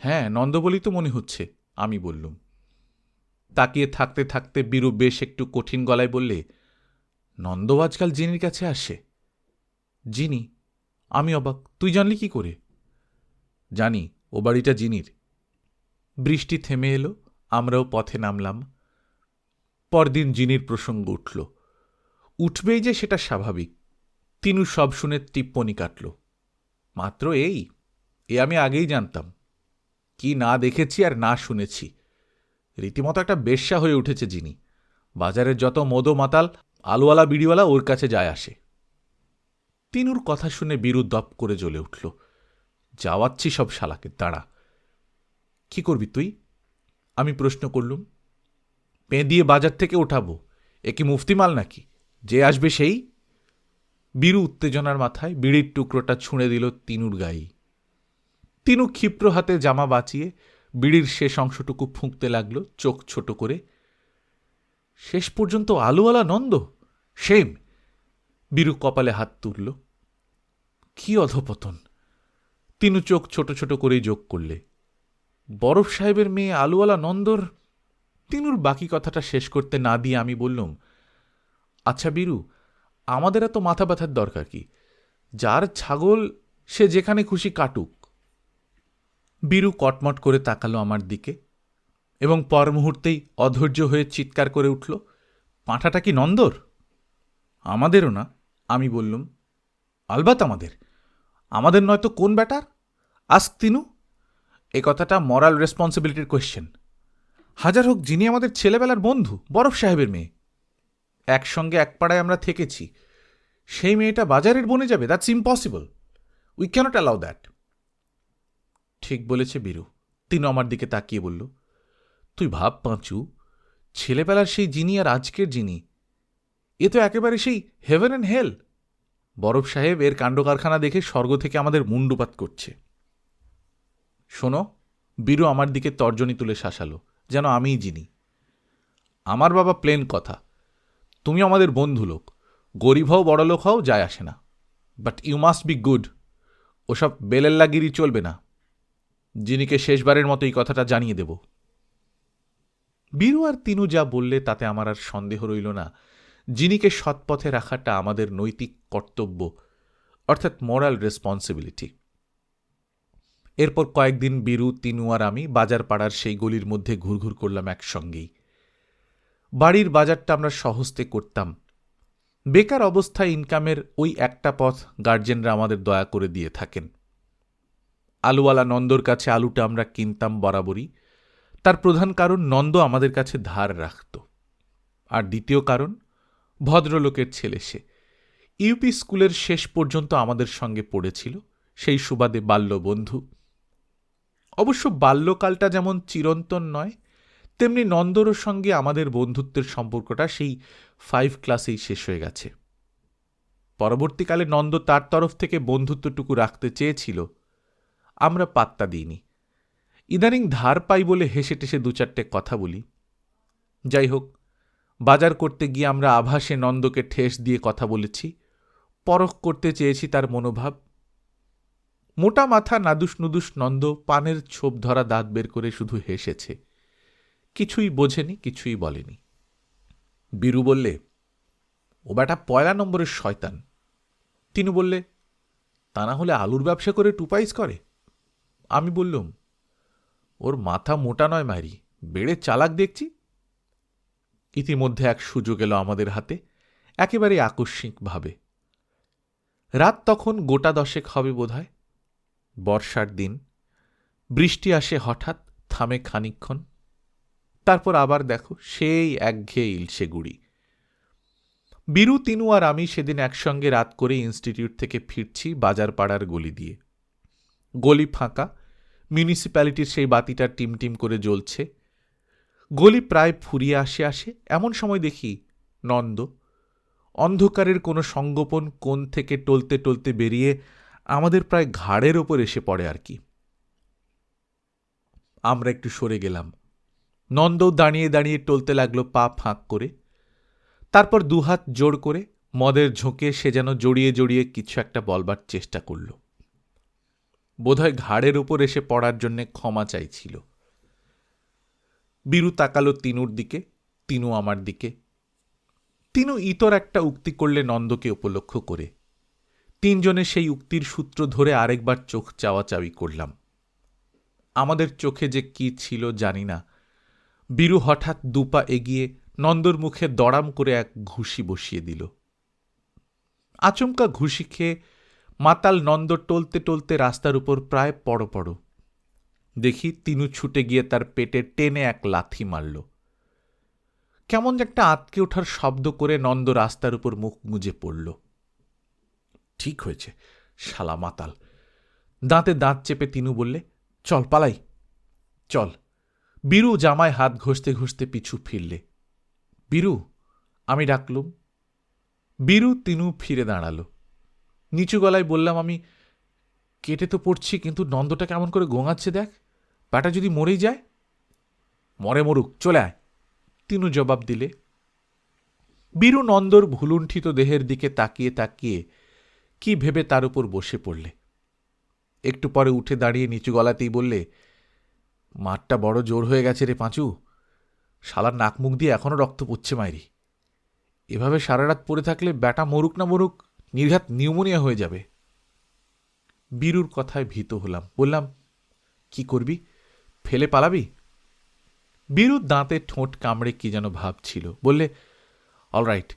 হ্যাঁ, নন্দ বলেই তো মনে হচ্ছে, আমি বললুম। তাকিয়ে থাকতে থাকতে বীরু বেশ একটু কঠিন গলায় বললে, নন্দ আজকাল জিনির কাছে আসে? জিনি? আমি অবাক। তুই জানলি কি করে? জানি, ও বাড়িটা জিনির। বৃষ্টি থেমে এলো, আমরাও পথে নামলাম। পরদিন জিনির প্রসঙ্গ উঠল। উঠবেই যে সেটা স্বাভাবিক। তিনু সব শুনে টিপ্পনি কাটল। মাত্র এ আমি আগেই জানতাম। কি না দেখেছি আর না শুনেছি। রীতিমতো একটা বেশ্যা হয়ে উঠেছে যিনি। বাজারের যত মদো মাতাল আলুওয়ালা বিড়িওয়ালা ওর কাছে যায় আসে। তিনুর কথা শুনে বীরু দপ করে জ্বলে উঠল। যাওয়াচ্ছি সব শালাকে, দাঁড়া। কি করবি তুই? আমি প্রশ্ন করলুম। পেঁদিয়ে বাজার থেকে ওঠাবো। এ কি মুফতি মাল নাকি? যে আসবে সেই? বীরু উত্তেজনার মাথায় বিড়ির টুকরোটা ছুঁড়ে দিল তিনুর গায়ে। তিনু ক্ষিপ্র হাতে জামা বাঁচিয়ে বিড়ির শেষ অংশটুকু ফুঁকতে লাগল চোখ ছোট করে। শেষ পর্যন্ত আলুওয়ালা নন্দ? শেম! বীরু কপালে হাত তুলল। কি অধপতন! তিনু চোখ ছোট ছোট করেই যোগ করলে, বরফ সাহেবের মেয়ে আলুওয়ালা নন্দর। তিনুর বাকি কথাটা শেষ করতে না দিয়ে আমি বললুম, আচ্ছা বীরু, আমাদের এত মাথা ব্যথার দরকার কি? যার ছাগল সে যেখানে খুশি কাটুক। বীরু কটমট করে তাকালো আমার দিকে এবং পর মুহূর্তেই অধৈর্য হয়ে চিৎকার করে উঠল, পাঁঠাটা কি নন্দর? আমাদেরও না, আমি বললুম। আলবাত আমাদের নয়তো কোন ব্যাটার? আস্ক তিনু। এ কথাটা মরাল রেসপন্সিবিলিটির কোয়েশ্চেন। হাজার হোক যিনি আমাদের ছেলেবেলার বন্ধু, বরফ সাহেবের মেয়ে। একসঙ্গে এক পাড়ায় আমরা থেকেছি। সেই মেয়েটা বাজারের বনে যাবে? That's impossible. We cannot allow that. ঠিক বলেছে বীরু। তিনু আমার দিকে তাকিয়ে বলল, তুই ভাব পাঁচু, ছেলেবেলার সেই যিনি আর আজকের যিনি, এ তো একেবারে সেই হেভেন অ্যান্ড হেল। বরফ সাহেব এর কাণ্ড কারখানা দেখে স্বর্গ থেকে আমাদের মুণ্ডুপাত করছে। শোনো, বীরু আমার দিকে তর্জনী তুলে শাসালো, যেন আমিই জিনি। আমার বাবা প্লেন কথা, তুমি আমাদের বন্ধু লোক, গরিব হও বড়লোক হও যায় আসে না, but you must be good. ওসব বেলেল্লাগিরি চলবে না। জিনিকে শেষবারের মতো এই কথাটা জানিয়ে দেব। বীরু আর তিনু যা বললে তাতে আমার আর সন্দেহ রইল না জিনিকে সৎপথে রাখাটা আমাদের নৈতিক কর্তব্য, অর্থাৎ মোরাল রেসপন্সিবিলিটি। এরপর কয়েকদিন বীরু, তিনু আর আমি বাজার পাড়ার সেই গলির মধ্যে ঘুরঘুর করলাম একসঙ্গেই। বাড়ির বাজারটা আমরা সহজতে করতাম। বেকার অবস্থায় ইনকামের ওই একটা পথ গার্জেনরা আমাদের দয়া করে দিয়ে থাকেন। আলুওয়ালা নন্দর কাছে আলুটা আমরা কিনতাম বরাবরই। তার প্রধান কারণ নন্দ আমাদের কাছে ধার রাখত, আর দ্বিতীয় কারণ ভদ্রলোকের ছেলে সে। ইউপি স্কুলের শেষ পর্যন্ত আমাদের সঙ্গে পড়েছিল, সেই সুবাদে বাল্যবন্ধু। অবশ্য বাল্যকালটা যেমন চিরন্তন নয়, তেমনি নন্দরও সঙ্গে আমাদের বন্ধুত্বের সম্পর্কটা সেই 5 ক্লাসেই শেষ হয়ে গেছে। পরবর্তীকালে নন্দ তার তরফ থেকে বন্ধুত্বটুকু রাখতে চেয়েছিল, আমরা পাত্তা দিইনি। ইদানিং ধার পাই বলে হেসে টেসে 2-4টে কথা বলি। যাই হোক, বাজার করতে গিয়ে আমরা আভাসে নন্দকে ঠেস দিয়ে কথা বলেছি, পরখ করতে চেয়েছি তার মনোভাব। মোটা মাথা নাদুস নুদুস নন্দ পানের ছোপ ধরা দাঁত বের করে শুধু হেসেছে, কিছুই বোঝেনি, কিছুই বলেনি। বীরু বললে, ও বেটা 1 নম্বরের শয়তান। তিনু বললে, তা না হলে আলুর ব্যবসা করে টুপাইস করে। আমি বললুম, ওর মাথা মোটা নয় মারি, বেড়ে চালাক দেখছি। ইতিমধ্যে এক সুযোগ এলো আমাদের হাতে, একেবারে আকস্মিকভাবে। রাত তখন 10 হবে বোধহয়। বর্ষার দিন। বৃষ্টি আসে হঠাৎ, থামে খানিকক্ষণ, তারপর আবার দেখো সেই একঘেয়ে ইলশে গুড়ি। বীরু, তিনু আর আমি সেদিন একসঙ্গে রাত করে ইনস্টিটিউট থেকে ফিরছি বাজার পাড়ার গলি দিয়ে। গলি ফাঁকা, মিউনিসিপ্যালিটির সেই বাতিটা টিমটিম করে জ্বলছে। গলি প্রায় ফুরিয়ে আসে এমন সময় দেখি নন্দ অন্ধকারের কোনো সংগোপন কোণ থেকে টলতে টলতে বেরিয়ে আমাদের প্রায় ঘাড়ের ওপর এসে পড়ে আর কি। আমরা একটু সরে গেলাম। নন্দও দাঁড়িয়ে দাঁড়িয়ে টলতে লাগলো পা ফাঁক করে। তারপর 2 হাত জোড় করে মদের ঝোঁকে সে যেন জড়িয়ে জড়িয়ে কিছু একটা বলবার চেষ্টা করল। বোধহয় ঘাড়ের উপর এসে পড়ার জন্যে ক্ষমা চাইছিল। বীরু তাকালো তিনুর দিকে, তিনু আমার দিকে। তিনু ইতর একটা উক্তি করলে নন্দকে উপলক্ষ করে। 3 জনে সেই উক্তির সূত্র ধরে আরেকবার চোখ চাওয়াচাওয়ি করলাম। আমাদের চোখে যে কি ছিল জানি না। বীরু হঠাৎ 2 পা এগিয়ে নন্দর মুখে দড়াম করে এক ঘুষি বসিয়ে দিল। আচমকা ঘুষি খেয়ে মাতাল নন্দ টলতে টলতে রাস্তার উপর প্রায় পড়ো। দেখি তিনু ছুটে গিয়ে তার পেটে টেনে এক লাথি মারল। কেমন একটা আঁতকে ওঠার শব্দ করে নন্দ রাস্তার উপর মুখ গুঁজে পড়ল। ঠিক হয়েছে, শালা মাতাল। দাঁতে দাঁত চেপে তিনু বললে, চল পালাই, চল। বীরু জামায় হাত ঘষতে ঘষতে পিছু ফিরলে। বীরু, আমি ডাকলুম। বীরু, তিনু ফিরে দাঁড়ালো। নিচু গলায় বললাম আমি, কেটে তো পড়ছি, কিন্তু নন্দটা কেমন করে গোঙাচ্ছে দেখ, ব্যাটা যদি মরেই যায়। মরে মরুক, চলে আয়, তিনু জবাব দিলে। বীরু নন্দর ভুলুণ্ঠিত দেহের দিকে তাকিয়ে তাকিয়ে কি ভেবে তার উপর বসে পড়লে। একটু পরে উঠে দাঁড়িয়ে নিচু গলাতেই বললে, মারটা বড় জোর হয়ে গেছে রে পাঁচু, শালার নাক মুখ দিয়ে এখনো রক্ত পড়ছে মাইরি। এভাবে সারা রাত পড়ে থাকলে ব্যাটা মরুক না মরুক নির্ঘাত নিউমোনিয়া হয়ে যাবে। বীরুর কথায় ভীত হলাম। বললাম, কি করবি, ফেলে পালাবি? বীরুর দাঁতে ঠোঁট কামড়ে কি যেন ভাবছিল। বললে, অলরাইট,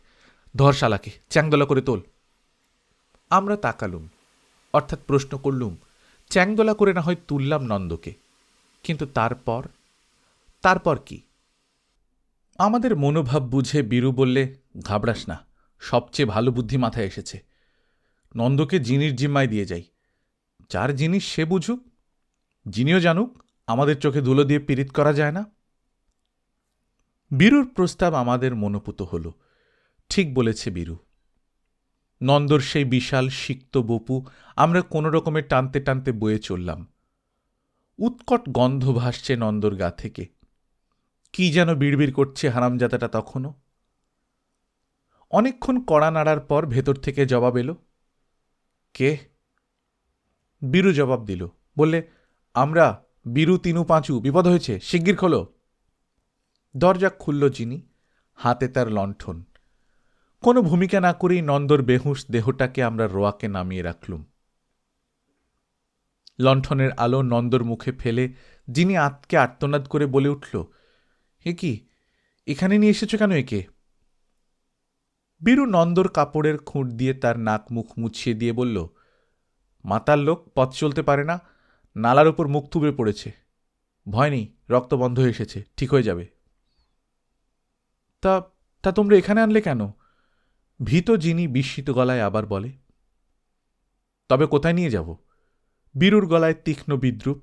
ধর শালাকে, চ্যাংদোলা করে তোল। আমরা তাকালুম, অর্থাৎ প্রশ্ন করলুম, চ্যাংদোলা করে না হয় তুললাম নন্দকে, কিন্তু তারপর কি? আমাদের মনোভাব বুঝে বীরু বললে, ঘাবড়াস না, সবচেয়ে ভালো বুদ্ধি মাথায় এসেছে। নন্দকে জিনির জিম্মায় দিয়ে যাই, যার জিনিস সে বুঝুক, জিনিও জানুক আমাদের চোখে ধুলো দিয়ে পীড়িত করা যায় না। বীরুর প্রস্তাব আমাদের মনোপুত হল। ঠিক বলেছে বীরু। নন্দর সেই বিশাল সিক্ত বপু আমরা কোনো রকমে টানতে টানতে বয়ে চললাম। উৎকট গন্ধ ভাসছে নন্দর গা থেকে। কি যেন বিড়বিড় করছে হারামজাদাটা তখনও। অনেকক্ষণ কড়া নাড়ার পর ভেতর থেকে জবাব এলো। কে? বীরু জবাব দিল, বললে, আমরা, বীরু, তিনু, পাঁচু, বিপদ হয়েছে, শিগগির খোলো। দরজা খুলল যিনি, হাতে তার লণ্ঠন। কোনো ভূমিকা না করেই নন্দর বেহুঁশ দেহটাকে আমরা রোয়াকে নামিয়ে রাখলুম। লণ্ঠনের আলো নন্দর মুখে ফেলে যিনি আতকে আর্তনাদ করে বলে উঠল, এ কি, এখানে নিয়ে এসেছ কেন একে? বীরু নন্দর কাপড়ের খুঁট দিয়ে তার নাক মুখ মুছিয়ে দিয়ে বলল, মাতাল লোক, পথ চলতে পারে না, নালার উপর মুখ থুবড়ে পড়েছে। ভয় নেই, রক্ত বন্ধ হয়ে এসেছে, ঠিক হয়ে যাবে। তা তা তোমরা এখানে আনলে কেন? ভীত যিনি বিস্মিত গলায় আবার বলে। তবে কোথায় নিয়ে যাব? বীরুর গলায় তীক্ষ্ণ বিদ্রুপ।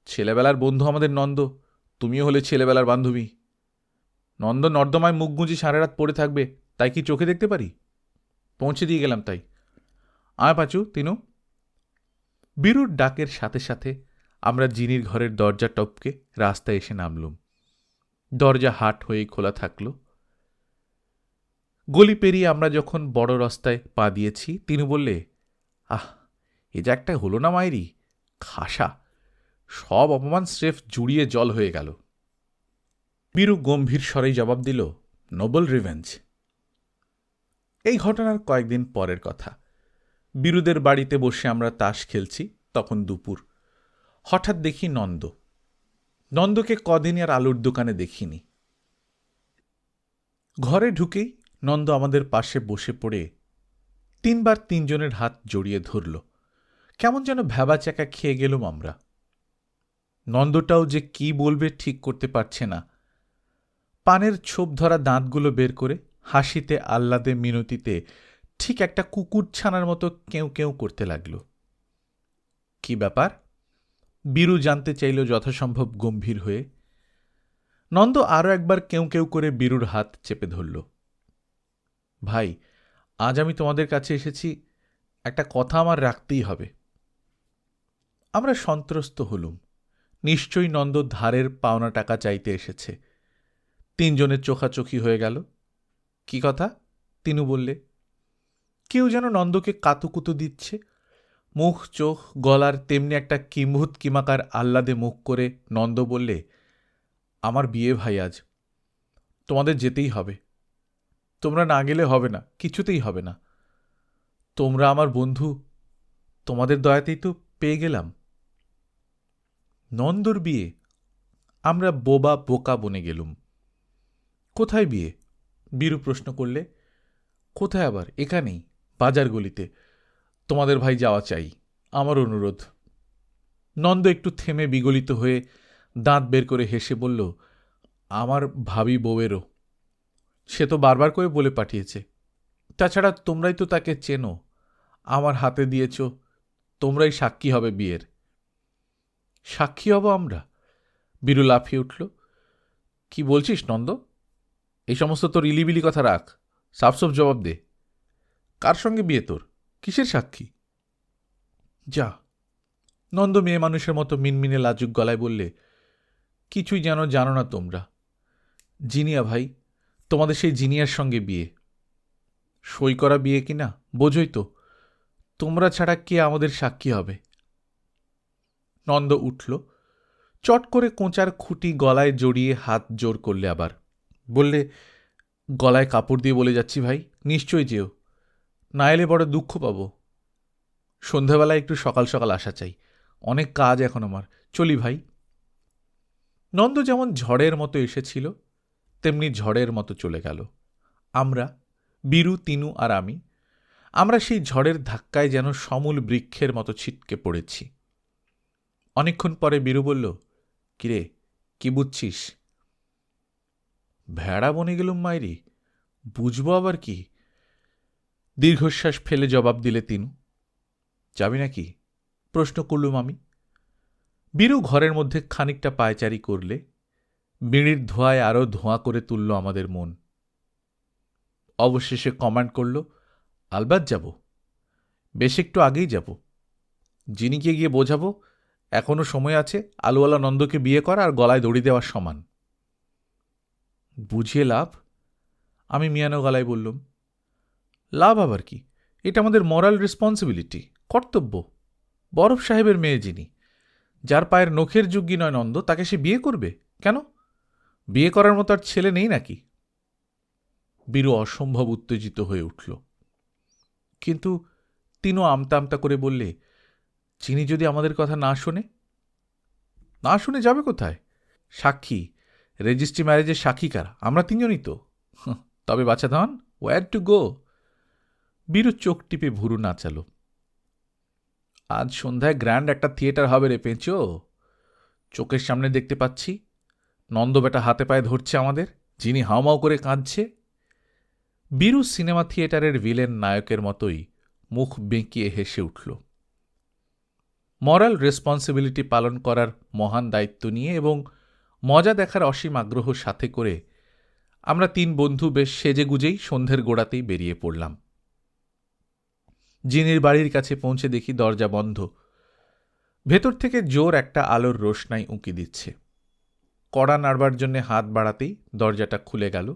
ছেলেবেলার বন্ধু আমাদের নন্দ, তুমিও হলে ছেলেবেলার বান্ধবী। নন্দ নর্দমায় মুখ গুঁজি সারা রাত পড়ে থাকবে, তাই কি চোখে দেখতে পারি? পৌঁছে দিয়ে গেলাম তাই। আয় পাঁচু, তিনু। বীরুর ডাকের সাথে সাথে আমরা জিনির ঘরের দরজা টপকে রাস্তায় এসে নামলুম। দরজা হাট হয়েই খোলা থাকল। গলি পেরিয়ে আমরা যখন বড় রাস্তায় পা দিয়েছি, তিনু বললে, আহ, এ যা একটা হলো না মায়েরি, খাসা, সব অপমান স্রেফ জুড়িয়ে জল হয়ে গেল। বীরু গম্ভীর স্বরেই জবাব দিল, নোবেল রিভেঞ্জ। এই ঘটনার কয়েকদিন পরের কথা। বীরুদের বাড়িতে বসে আমরা তাস খেলছি, তখন দুপুর। হঠাৎ দেখি নন্দ। নন্দকে কদিনই আর আলুর দোকানে দেখিনি। ঘরে ঢুকেই নন্দ আমাদের পাশে বসে পড়ে তিনবার তিনজনের হাত জড়িয়ে ধরল। কেমন যেন ভ্যাবাচ্যাকা খেয়ে গেলুম আমরা। নন্দটাও যে কি বলবে ঠিক করতে পারছে না। পানের ছোপ ধরা দাঁতগুলো বের করে হাসিতে আহ্লাদে মিনতিতে ঠিক একটা কুকুর ছানার মতো কেউ কেউ করতে লাগল। কি ব্যাপার? বীরু জানতে চাইল যথাসম্ভব গম্ভীর হয়ে। নন্দ আরও একবার কেউ কেউ করে বীরুর হাত চেপে ধরল। ভাই, আজ আমি তোমাদের কাছে এসেছি, একটা কথা আমার রাখতেই হবে। আমরা সন্ত্রস্ত হলুম। নিশ্চয়ই নন্দ ধারের পাওনা টাকা চাইতে এসেছে। তিনজনের চোখাচোখি হয়ে গেল। কি কথা? তিনু বললে। কেউ যেন নন্দকে কাতুকুতু দিচ্ছে। মুখ চোখ গলার তেমনি একটা কিম্ভূত কিমাকার আহ্লাদে মুখ করে নন্দ বললে, আমার বিয়ে ভাই আজ, তোমাদের যেতেই হবে। তোমরা না গেলে হবে না, কিছুতেই হবে না। তোমরা আমার বন্ধু, তোমাদের দয়াতেই তো পেয়ে গেলাম। নন্দর বিয়ে? আমরা বোবা বোকা বনে গেলুম। কোথায় বিয়ে? বীরু প্রশ্ন করলে। কোথায় আবার? এখানেই, বাজার গলিতে। তোমাদের ভাই যাওয়া চাই, আমার অনুরোধ। নন্দ একটু থেমে বিগলিত হয়ে দাঁত বের করে হেসে বলল, আমার ভাবি বউয়েরও। সে তো বারবার করে বলে পাঠিয়েছে। তাছাড়া তোমরাই তো তাকে চেনো, আমার হাতে দিয়েছ, তোমরাই সাক্ষী হবে বিয়ের। সাক্ষী হব আমরা? বীরু লাফিয়ে উঠল। কি বলছিস নন্দ? এই সমস্ত তোর ইলিবিলি কথা রাখ, সাফ জবাব দে। কার সঙ্গে বিয়ে তোর? কিসের সাক্ষী? যা। নন্দ মেয়ে মানুষের মতো মিনমিনে লাজুক গলায় বললে, কিছুই যেন জানো না তোমরা। জিনিয়া ভাই, তোমাদের সেই জিনিয়ার সঙ্গে বিয়ে। সই করা বিয়ে কিনা বোঝই তো। তোমরা ছাড়া কে আমাদের সাক্ষী হবে? নন্দ উঠল, চট করে কোঁচার খুঁটি গলায় জড়িয়ে হাত জোর করলে আবার। বললে, গলায় কাপড় দিয়ে বলে যাচ্ছি ভাই, নিশ্চয়ই যেও, না এলে বড় দুঃখ পাব। সন্ধ্যাবেলায় একটু সকাল সকাল আসা চাই, অনেক কাজ এখন আমার, চলি ভাই। নন্দ যেমন ঝড়ের মতো এসেছিল তেমনি ঝড়ের মতো চলে গেল। আমরা, বীরু, তিনু আর আমরা সেই ঝড়ের ধাক্কায় যেন সমূল বৃক্ষের মতো ছিটকে পড়েছি। অনেকক্ষণ পরে বীরু বলল, কিরে, কি বুঝছিস? ভেড়া বনে গেলুম মাইরি, বুঝবো আবার কি? দীর্ঘশ্বাস ফেলে জবাব দিলে তিনু। যাবি নাকি? প্রশ্ন করলুম আমি। বীরু ঘরের মধ্যে খানিকটা পায়চারি করলে বিড়ির ধোঁয়ায় আরও ধোঁয়া করে তুলল আমাদের মন। অবশেষে কমান্ড করল, আলবাত যাব, বেশ একটু আগেই যাব। জিনিকে গিয়ে বোঝাবো এখনো সময় আছে, আলুওয়ালা নন্দকে বিয়ে করা আর গলায় দড়ি দেওয়ার সমান। বুঝিয়ে লাভ? আমি মিয়ানো গলায় বললুম, লাভ আবার কি? এটা আমাদের মরাল রেসপন্সিবিলিটি, কর্তব্য। বরফ সাহেবের মেয়ে যিনি, যার পায়ের নখের যোগ্যী নয় নন্দ, তাকে সে বিয়ে করবে কেন? বিয়ে করার মতো আর ছেলে নেই নাকি? বীরু অসম্ভব উত্তেজিত হয়ে উঠল। কিন্তু তিনও আমতা আমতা করে বললে, চিনি যদি আমাদের কথা না শোনে? না শুনে যাবে কোথায়? সাক্ষী, রেজিস্ট্রি ম্যারেজের সাক্ষী কারা? আমরা তিনজনই তো। তবে বাছা ধন, ওয়্যার টু গো? বীরু চোখ টিপে ভুরু নাচাল। আজ সন্ধ্যায় গ্র্যান্ড একটা থিয়েটার হবে রে পেঁচো। চোখের সামনে দেখতে পাচ্ছি, নন্দ বেটা হাতে পায়ে ধরছে আমাদের, যিনি হাউমাউ করে কাঁদছে। বীরু সিনেমা থিয়েটারের ভিলেন নায়কের মতোই মুখ বেঁকিয়ে হেসে উঠল। মরাল রেসপন্সিবিলিটি পালন করার মহান দায়িত্ব নিয়ে এবং মজা দেখার অসীম আগ্রহ সাথে করে আমরা তিন বন্ধু বেশ সেজেগুজেই সন্ধ্যের গোড়াতেই বেরিয়ে পড়লাম। জিনির বাড়ির কাছে পৌঁছে দেখি দরজা বন্ধ। ভেতর থেকে জোর একটা আলোর রোশনাই উঁকি দিচ্ছে। কড়া নাড়বার জন্য হাত বাড়াতেই দরজাটা খুলে গেল।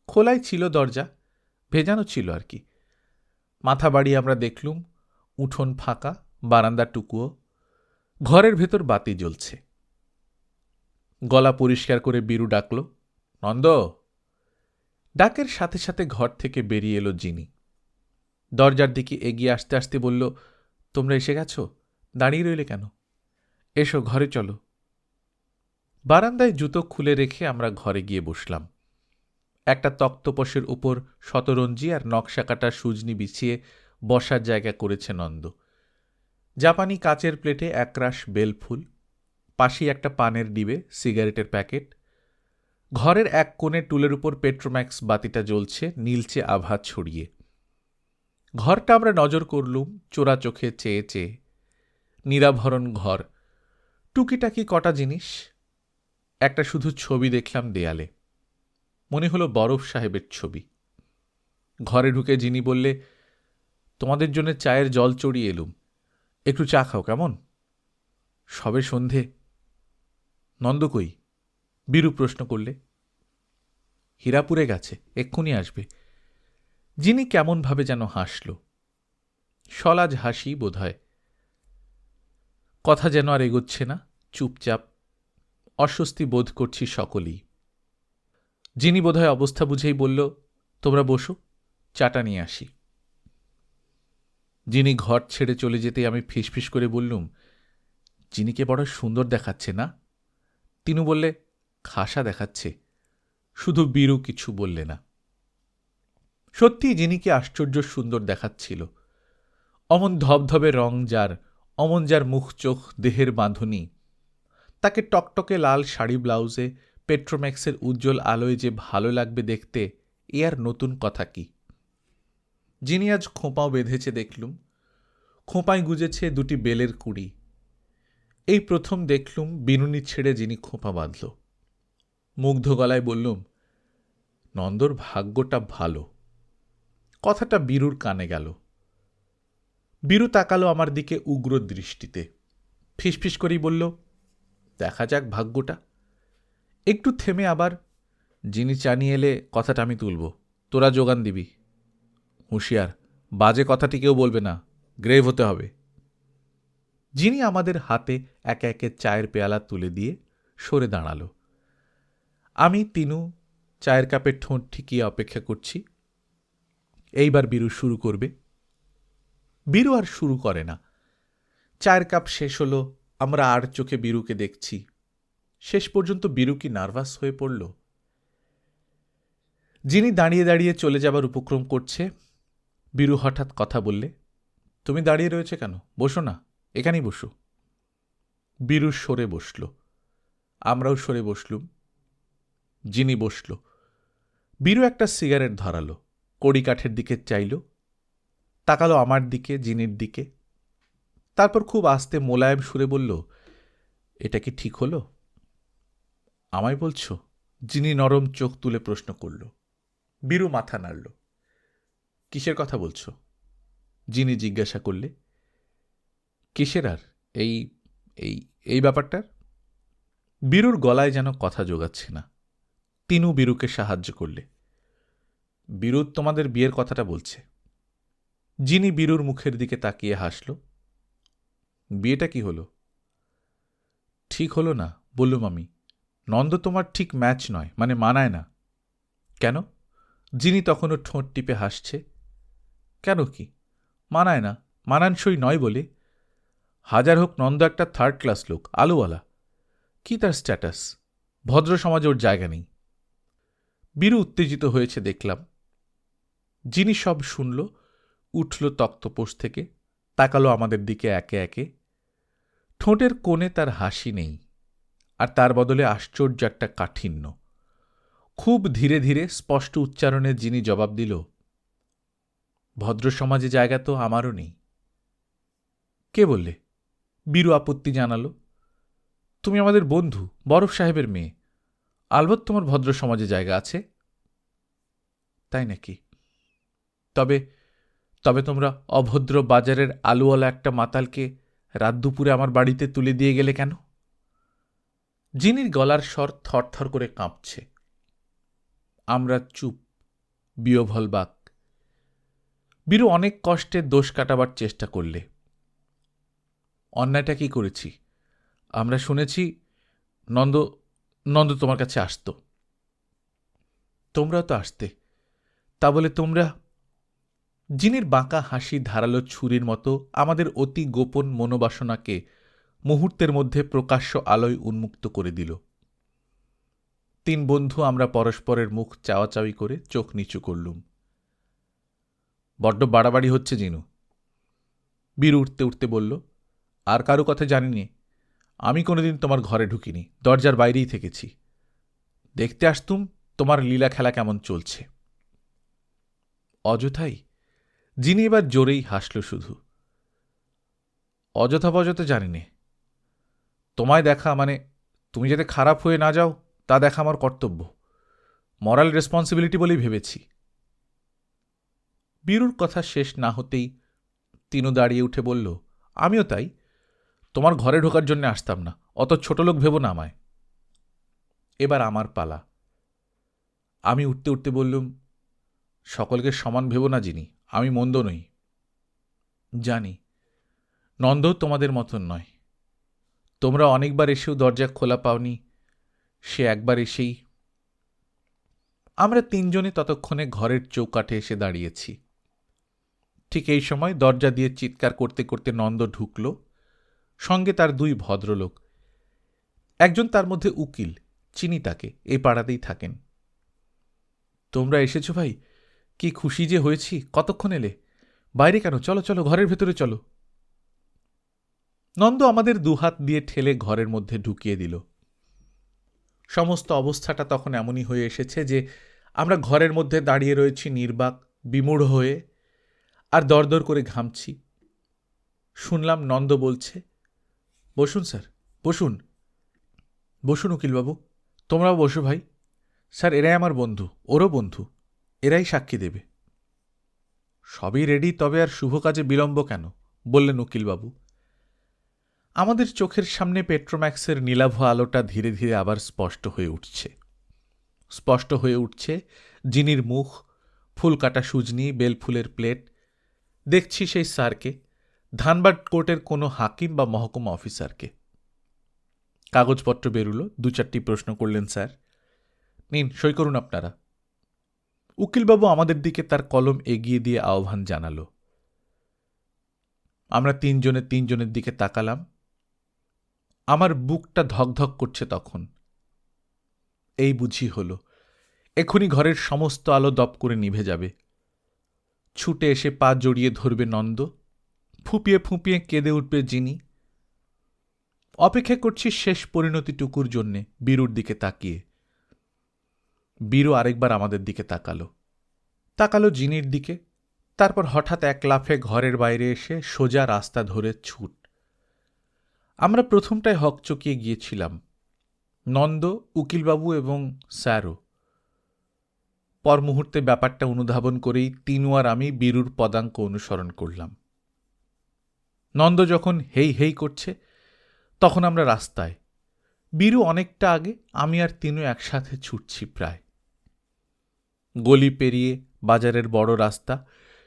খোলাই ছিল দরজা, ভেজানো ছিল আর কি। মাথা বাড়িয়ে আমরা দেখলুম উঠোন ফাঁকা, বারান্দাটুকুও। ঘরের ভেতর বাতি জ্বলছে। গলা পরিষ্কার করে বীরু ডাকল, নন্দ। ডাকের সাথে সাথে ঘর থেকে বেরিয়ে এলো জিনি। দরজার দিকে এগিয়ে আসতে আসতে বলল, তোমরা এসে গেছ? দাঁড়িয়ে রইলে কেন? এসো, ঘরে চলো। বারান্দায় জুতো খুলে রেখে আমরা ঘরে গিয়ে বসলাম। একটা তক্তপোষের উপর শতরঞ্জি আর নকশা কাটা সুজনি বিছিয়ে বসার জায়গা করেছে নন্দ। জাপানি কাচের প্লেটে একরাশ বেলফুল, পাশেই একটা পানের ডিবে, সিগারেটের প্যাকেট। ঘরের এক কোণে টুলের উপর পেট্রোম্যাক্স বাতিটা জ্বলছে নীলচে আভা ছড়িয়ে। ঘরটা আমরা নজর করলুম চোরা চোখে চেয়ে চেয়ে। নিরাভরণ ঘর, টুকিটাকি কটা জিনিস। একটা শুধু ছবি দেখলাম দেয়ালে, মনে হলো বরফ সাহেবের ছবি। ঘরে ঢুকে জিনি বললে, তোমাদের জন্য চায়ের জল চড়িয়ে এলুম, একটু চা খাও কেমন? সবে সন্ধে। নন্দ কই? বীরু প্রশ্ন করলে। হীরাপুরে গেছে, এক্ষুনি আসবে। জিনি কেমনভাবে যেন হাসল, সলাজ হাসি বোধ হয়। কথা যেন আর এগোচ্ছে না, চুপচাপ। অস্বস্তি বোধ করছি সকলেই। জিনি বোধহয় অবস্থা বুঝেই বলল, তোমরা বসো, চাটা নিয়ে আসি। যিনি ঘর ছেড়ে চলে যেতে আমি ফিসফিস করে বললুম, জিনিকে বড় সুন্দর দেখাচ্ছে না? তিনু বললে, খাসা দেখাচ্ছে। শুধু বীরু কিছু বললে না। সত্যি জিনিকে আশ্চর্য সুন্দর দেখাচ্ছিল। অমন ধবধবে রং যার, অমন যার মুখ চোখ দেহের বাঁধনি, তাকে টকটকে লাল শাড়ি ব্লাউজে পেট্রোম্যাক্সের উজ্জ্বল আলোয় যে ভালো লাগবে দেখতে, এ আর নতুন কথা কি। যিনি আজ খোঁপাও বেঁধেছে দেখলুম, খোঁপায় গুজেছে দুটি বেলের কুড়ি। এই প্রথম দেখলুম বিনুনি ছেড়ে যিনি খোঁপা বাঁধল। মুগ্ধ গলায় বললুম, নন্দর ভাগ্যটা ভালো। কথাটা বীরুর কানে গেল। বীরু তাকালো আমার দিকে উগ্র দৃষ্টিতে, ফিসফিস করেই বলল, দেখা যাক ভাগ্যটা। একটু থেমে আবার, যিনি চানিয়ে এলে কথাটা আমি তুলব, তোরা যোগান দিবি। হুঁশিয়ার, বাজে কথাটি কেউ বলবে না, গ্রেভ হতে হবে। যিনি আমাদের হাতে একে একে চায়ের পেয়ালা তুলে দিয়ে সরে দাঁড়াল। আমি তিনু চায়ের কাপের ঠোঁট ঠিকিয়ে অপেক্ষা করছি। এইবার বীরু শুরু করবে। বীরু আর শুরু করে না। চায়ের কাপ শেষ হলো, আমরা আর চোখে বীরুকে দেখছি। শেষ পর্যন্ত বীরু কি নার্ভাস হয়ে পড়ল? যিনি দাঁড়িয়ে দাঁড়িয়ে চলে যাবার উপক্রম করছে, বীরু হঠাৎ কথা বললে, তুমি দাঁড়িয়ে রয়েছে কেন? বসো না, এখানেই বসো। বীরু সরে বসল, আমরাও সরে বসলুম। যিনি বসল। বীরু একটা সিগারেট ধরালো, কড়িকাঠের দিকে চাইল, তাকালো আমার দিকে, যিনির দিকে। তারপর খুব আস্তে মোলায়েম সুরে বলল, এটা কি ঠিক হলো? আমায় বলছ? যিনি নরম চোখ তুলে প্রশ্ন করল। বীরু মাথা নাড়ল। কিসের কথা বলছ? যিনি জিজ্ঞাসা করলে। কিসের আর, এই এই ব্যাপারটার? বীরুর গলায় যেন কথা জোগাচ্ছে না। তিনু বীরুকে সাহায্য করলে। বীরু তোমাদের বিয়ের কথাটা বলছে। যিনি বীরুর মুখের দিকে তাকিয়ে হাসল। বিয়েটা কি হলো? ঠিক হলো না, বললুম আমি। নন্দ তোমার ঠিক ম্যাচ নয়, মানে মানায় না। কেন? যিনি তখনও ঠোঁট টিপে হাসছে। কেন কি? মানায় না, মানানসই নয় বলে। হাজার হোক নন্দ একটা থার্ড ক্লাস লোক, আলুওয়ালা। কি তার স্ট্যাটাস? ভদ্র সমাজে ওর জায়গা নেই। বীরু উত্তেজিত হয়েছে দেখলাম। যিনি সব শুনল, উঠল তক্তপোষ থেকে, তাকালো আমাদের দিকে একে একে। ঠোঁটের কোণে তার হাসি নেই, আর তার বদলে আশ্চর্য একটা কাঠিন্য। খুব ধীরে ধীরে স্পষ্ট উচ্চারণে যিনি জবাব দিল, ভদ্র সমাজে জায়গা তো আমারও নেই। কে বললে? বীরু আপত্তি জানালো। তুমি আমাদের বন্ধু, বরফ সাহেবের মেয়ে, আলবৎ তোমার ভদ্র সমাজে জায়গা আছে। তাই নাকি? তবে তবে তোমরা অভদ্র বাজারের আলুওয়ালা একটা মাতালকে রাত দুপুরে আমার বাড়িতে তুলে দিয়ে গেলে কেন? যিনির গলার স্বর থরথর করে কাঁপছে। আমরা চুপ, বিয়োভলবাক। বীরু অনেক কষ্টে দোষ কাটাবার চেষ্টা করলে। অন্যায়টা কি করেছি? আমরা শুনেছি নন্দ নন্দ তোমার কাছে আসত। তোমরাও তো আসতে, তা বলে তোমরা? যিনির বাঁকা হাসি ধারালো ছুরির মতো আমাদের অতি গোপন মনোবাসনাকে মুহূর্তের মধ্যে প্রকাশ্য আলোয় উন্মুক্ত করে দিল। তিন বন্ধু আমরা পরস্পরের মুখ চাওয়াচাওয়ি করে চোখ নিচু করলুম। বড্ড বাড়াবাড়ি হচ্ছে জিনু, বীর উঠতে উঠতে বলল। আর কারো কথা জানিনি। আমি কোনোদিন তোমার ঘরে ঢুকিনি, দরজার বাইরেই থেকেছি। দেখতে আসতুম তোমার লীলা খেলা কেমন চলছে। অযথাই? যিনি এবার জোরেই হাসল শুধু। অযথা বযথা জানি নে। তোমায় দেখা মানে তুমি যাতে খারাপ হয়ে না যাও তা দেখা আমার কর্তব্য, মরাল রেসপন্সিবিলিটি বলেই ভেবেছি। বীরুর কথা শেষ না হতেই তিনু দাঁড়িয়ে উঠে বলল, আমিও তাই। তোমার ঘরে ঢোকার জন্য আসতাম না, অত ছোট লোক ভেবো না আমায়। এবার আমার পালা। আমি উঠতে উঠতে বললুম, সকলকে সমান ভেবো না যিনি, আমি মন্দ নই। জানি, নন্দও তোমাদের মতন নয়। তোমরা অনেকবার এসেও দরজা খোলা পাওনি, সে একবার এসেই। আমরা তিনজনে ততক্ষণে ঘরের চৌকাঠে এসে দাঁড়িয়েছি। ঠিক এই সময় দরজা দিয়ে চিৎকার করতে করতে নন্দ ঢুকল, সঙ্গে তার দুই ভদ্রলোক। একজন তার মধ্যে উকিল, চিনি তাকে, এই পাড়াতেই থাকেন। তোমরা এসেছ ভাই, কি খুশি যে হয়েছি। কতক্ষণ এলে? বাইরে কেন? চলো চলো, ঘরের ভেতরে চলো। নন্দ আমাদের দুহাত দিয়ে ঠেলে ঘরের মধ্যে ঢুকিয়ে দিল। সমস্ত অবস্থাটা তখন এমনই হয়ে এসেছে যে আমরা ঘরের মধ্যে দাঁড়িয়ে রয়েছি নির্বাক, বিমূঢ় হয়ে, আর দরদর করে ঘামছি। শুনলাম নন্দ বলছে, বসুন স্যার, বসুন। বসুন উকিলবাবু, তোমরাও বসো ভাই। স্যার, এরাই আমার বন্ধু, ওরও বন্ধু, এরাই সাক্ষী দেবে। সবই রেডি, তবে আর শুভ কাজে বিলম্ব কেন? বললেন উকিলবাবু। আমাদের চোখের সামনে পেট্রোম্যাক্সের নীলাভ আলোটা ধীরে ধীরে আবার স্পষ্ট হয়ে উঠছে। স্পষ্ট হয়ে উঠছে যিনির মুখ, ফুল কাটা সুজনি, বেলফুলের প্লেট। দেখছি সেই স্যারকে, ধানবাদ কোর্টের কোনো হাকিম বা মহকুমা অফিসারকে। কাগজপত্র বেরুলো, দু চারটি প্রশ্ন করলেন স্যার। নিন, সই করুন আপনারা। উকিলবাবু আমাদের দিকে তার কলম এগিয়ে দিয়ে আহ্বান জানালো। আমরা তিনজনের দিকে তাকালাম। আমার বুকটা ধকধক করছে তখন। এই বুঝি হলো, এখনই ঘরের সমস্ত আলো দপ করে নিভে যাবে। ছুটে এসে পা জড়িয়ে ধরবে নন্দ, ফুঁপিয়ে ফুঁপিয়ে কেঁদে উঠবে যিনি। অপেক্ষা করছি শেষ পরিণতিটুকুর জন্যে, বীরুর দিকে তাকিয়ে। বীরু আরেকবার আমাদের দিকে তাকালো যিনির দিকে, তারপর হঠাৎ এক লাফে ঘরের বাইরে এসে সোজা রাস্তা ধরে ছুট। আমরা প্রথমটায় হকচকিয়ে গিয়েছিলাম, নন্দ, উকিলবাবু এবং স্যারও। পর মুহূর্তে ব্যাপারটা অনুধাবন করেই তিনু আর আমি বীরুর পদাঙ্ক অনুসরণ করলাম। নন্দ যখন হেই হেই করছে, তখন আমরা রাস্তায়, বীরু অনেকটা আগে, আমি আর তিনু একসাথে ছুটছি প্রায়। গলি পেরিয়ে বাজারের বড় রাস্তা,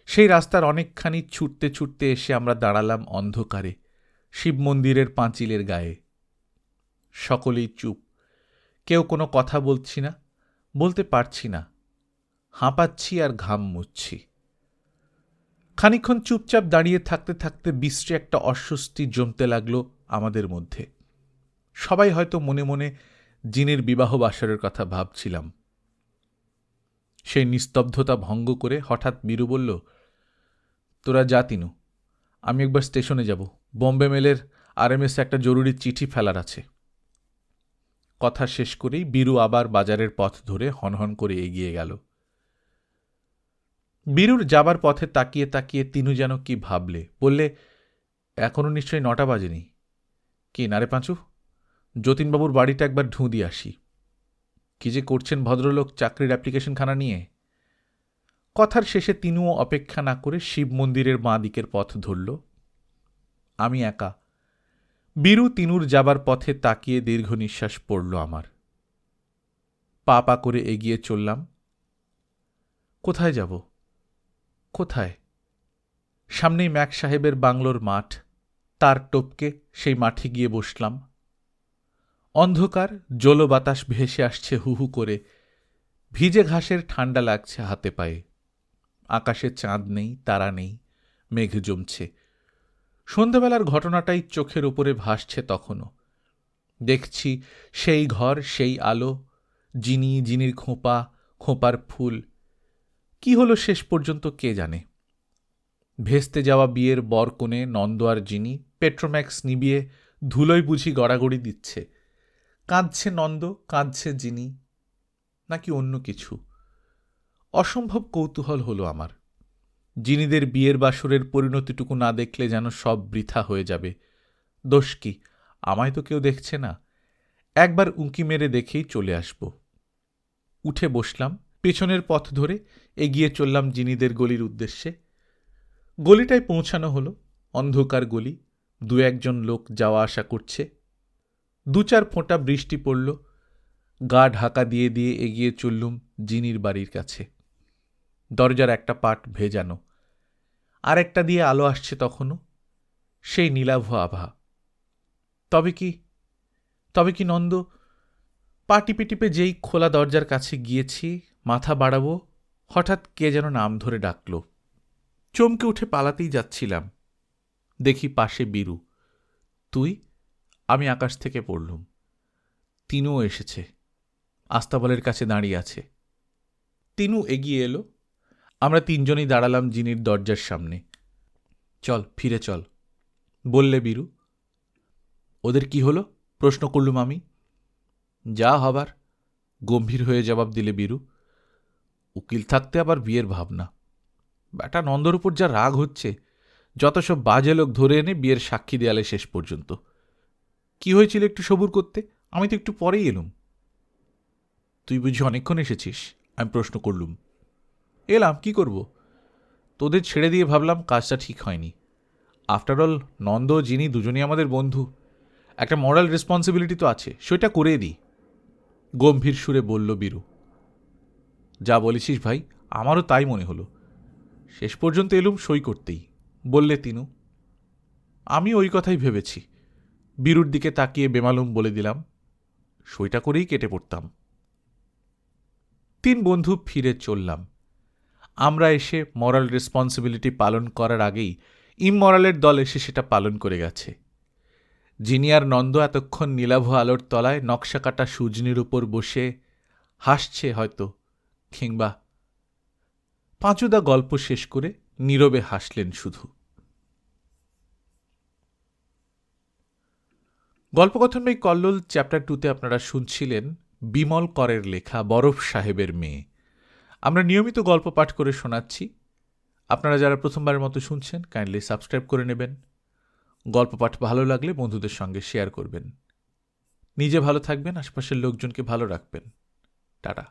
সেই রাস্তার অনেকখানি ছুটতে ছুটতে এসে আমরা দাঁড়ালাম অন্ধকারে শিব মন্দিরের পাঁচিলের গায়ে। সকলেই চুপ, কেউ কোনো কথা বলছি না, বলতে পারছি না, হাঁপাচ্ছি আর ঘাম মুছছি। খানিকক্ষণ চুপচাপ দাঁড়িয়ে থাকতে থাকতে বিশ্রী একটা অস্বস্তি জমতে লাগলো আমাদের মধ্যে। সবাই হয়তো মনে মনে জিনের বিবাহ বাসরের কথা ভাবছিলাম। সেই নিস্তব্ধতা ভঙ্গ করে হঠাৎ বীরু বলল, তোরা যা তিনু, আমি একবার স্টেশনে যাব, বম্বে মেলের RMS একটা জরুরি চিঠি ফেলার আছে। কথা শেষ করেই বীরু আবার বাজারের পথ ধরে হনহন করে এগিয়ে গেল। বীরুর যাবার পথে তাকিয়ে তাকিয়ে তিনু যেন কি ভাবলে, বললে, এখনও নিশ্চয়ই 9টা বাজেনি। কি না রে পাঁচু, যতীনবাবুর বাড়িটা একবার ঢুঁ দিয়ে আসি। কি যে করছেন ভদ্রলোক চাকরির অ্যাপ্লিকেশনখানা নিয়ে। কথার শেষে তিনুও অপেক্ষা না করে শিব মন্দিরের বাঁ দিকের পথ ধরল। আমি একা। বীরু তিনুর যাবার পথে তাকিয়ে দীর্ঘ নিঃশ্বাস পড়ল আমার। পা পা করে এগিয়ে চললাম। কোথায় যাব? কোথায়? সামনেই ম্যাক সাহেবের বাংলোর মাঠ, তার টপকে সেই মাঠে গিয়ে বসলাম। অন্ধকার, জলো বাতাস ভেসে আসছে হু হু করে, ভিজে ঘাসের ঠান্ডা লাগছে হাতে পায়ে। আকাশে চাঁদ নেই, তারা নেই, মেঘ জমছে। সন্ধ্যাবেলার ঘটনাটাই চোখের উপরে ভাসছে তখনও। দেখছি সেই ঘর, সেই আলো, জিনি, জিনির খোঁপা, খোঁপার ফুল। কি হলো শেষ পর্যন্ত কে জানে। ভেস্তে যাওয়া বিয়ের বর কোণে নন্দ আর জিনি পেট্রোম্যাক্স নিবিয়ে ধুলোয় বুঝি গড়াগড়ি দিচ্ছে। কাঁদছে নন্দ, কাঁদছে জিনি, নাকি অন্য কিছু? অসম্ভব কৌতূহল হলো আমার। জিনিদের বিয়ের বাসরের পরিণতিটুকু না দেখলে যেন সব বৃথা হয়ে যাবে। দোষ কি? আমায় তো কেউ দেখছে না। একবার উঁকি মেরে দেখেই চলে আসব। উঠে বসলাম, পেছনের পথ ধরে এগিয়ে চললাম জিনিদের গলির উদ্দেশ্যে। গলিটায় পৌঁছানো হলো। অন্ধকার গলি, 2-1 লোক যাওয়া আসা করছে। 2-4 ফোঁটা বৃষ্টি পড়ল। গা ঢাকা দিয়ে দিয়ে এগিয়ে চললুম জিনির বাড়ির কাছে। দরজার একটা পাট ভেজানো, আর একটা দিয়ে আলো আসছে তখনও, সেই নীলাভ আভা। তবে কি নন্দ? পা টিপে টিপে যেই খোলা দরজার কাছে গিয়েছি, মাথা বাড়াবো, হঠাৎ কে যেন নাম ধরে ডাকল। চমকে উঠে পালাতেই যাচ্ছিলাম, দেখি পাশে বীরু। তুই? আমি আকাশ থেকে পড়লুম। তিনুও এসেছে, আস্তাবলের কাছে দাঁড়িয়ে আছে। তিনু এগিয়ে এলো। আমরা 3 জনই দাঁড়ালাম জিনির দরজার সামনে। চল, ফিরে চল, বললে বীরু। ওদের কি হলো? প্রশ্ন করলুম আমি। যা হবার, গম্ভীর হয়ে জবাব দিলে বীরু। উকিল থাকতে আবার বিয়ের ভাবনা। ব্যাটা নন্দর উপর যা রাগ হচ্ছে, যত সব বাজে লোক ধরে এনে বিয়ের সাক্ষী দেয়ালে শেষ পর্যন্ত। কি হয়েছিল একটু সবুর করতে? আমি তো একটু পরেই এলুম। তুই বুঝি অনেকক্ষণ এসেছিস? আমি প্রশ্ন করলুম। এলাম, কি করব? তোদের ছেড়ে দিয়ে ভাবলাম কাজটা ঠিক হয়নি। আফটারঅল নন্দ ও জিনি দুজনেই আমাদের বন্ধু, একটা মরাল রেসপন্সিবিলিটি তো আছে, সেটা করে দিই, গম্ভীর সুরে বলল বীরু। যা বলেছিস ভাই, আমারও তাই মনে হলো। শেষ পর্যন্ত এলুম সই করতেই, বললে তিনু। আমি ওই কথাই ভেবেছি। বীরুর দিকে তাকিয়ে বেমালুম বলে দিলাম, সইটা করেই কেটে পড়তাম। 3 বন্ধু ফিরে চললাম। আমরা এসে মরাল রেসপন্সিবিলিটি পালন করার আগেই ইমমরালের দল এসে সেটা পালন করে গেছে। জিনি আর নন্দ এতক্ষণ নীলাভ আলোর তলায় নকশা কাটা সুজনির উপর বসে হাসছে হয়তো, কিংবা পাঁচুদা গল্প শেষ করে নীরবে হাসলেন শুধু। গল্পকথন বাই কল্লোল চ্যাপ্টার 2-তে আপনারা শুনছিলেন বিমল করের লেখা বরফ সাহেবের মেয়ে। আমরা নিয়মিত গল্প পাঠ করে শোনাচ্ছি। আপনারা যারা প্রথমবারের মতো শুনছেন, কাইন্ডলি সাবস্ক্রাইব করে নেবেন। গল্প পাঠ ভালো লাগলে বন্ধুদের সঙ্গে শেয়ার করবেন। নিজে ভালো থাকবেন, আশপাশের লোকজনকে ভালো রাখবেন। টাটা।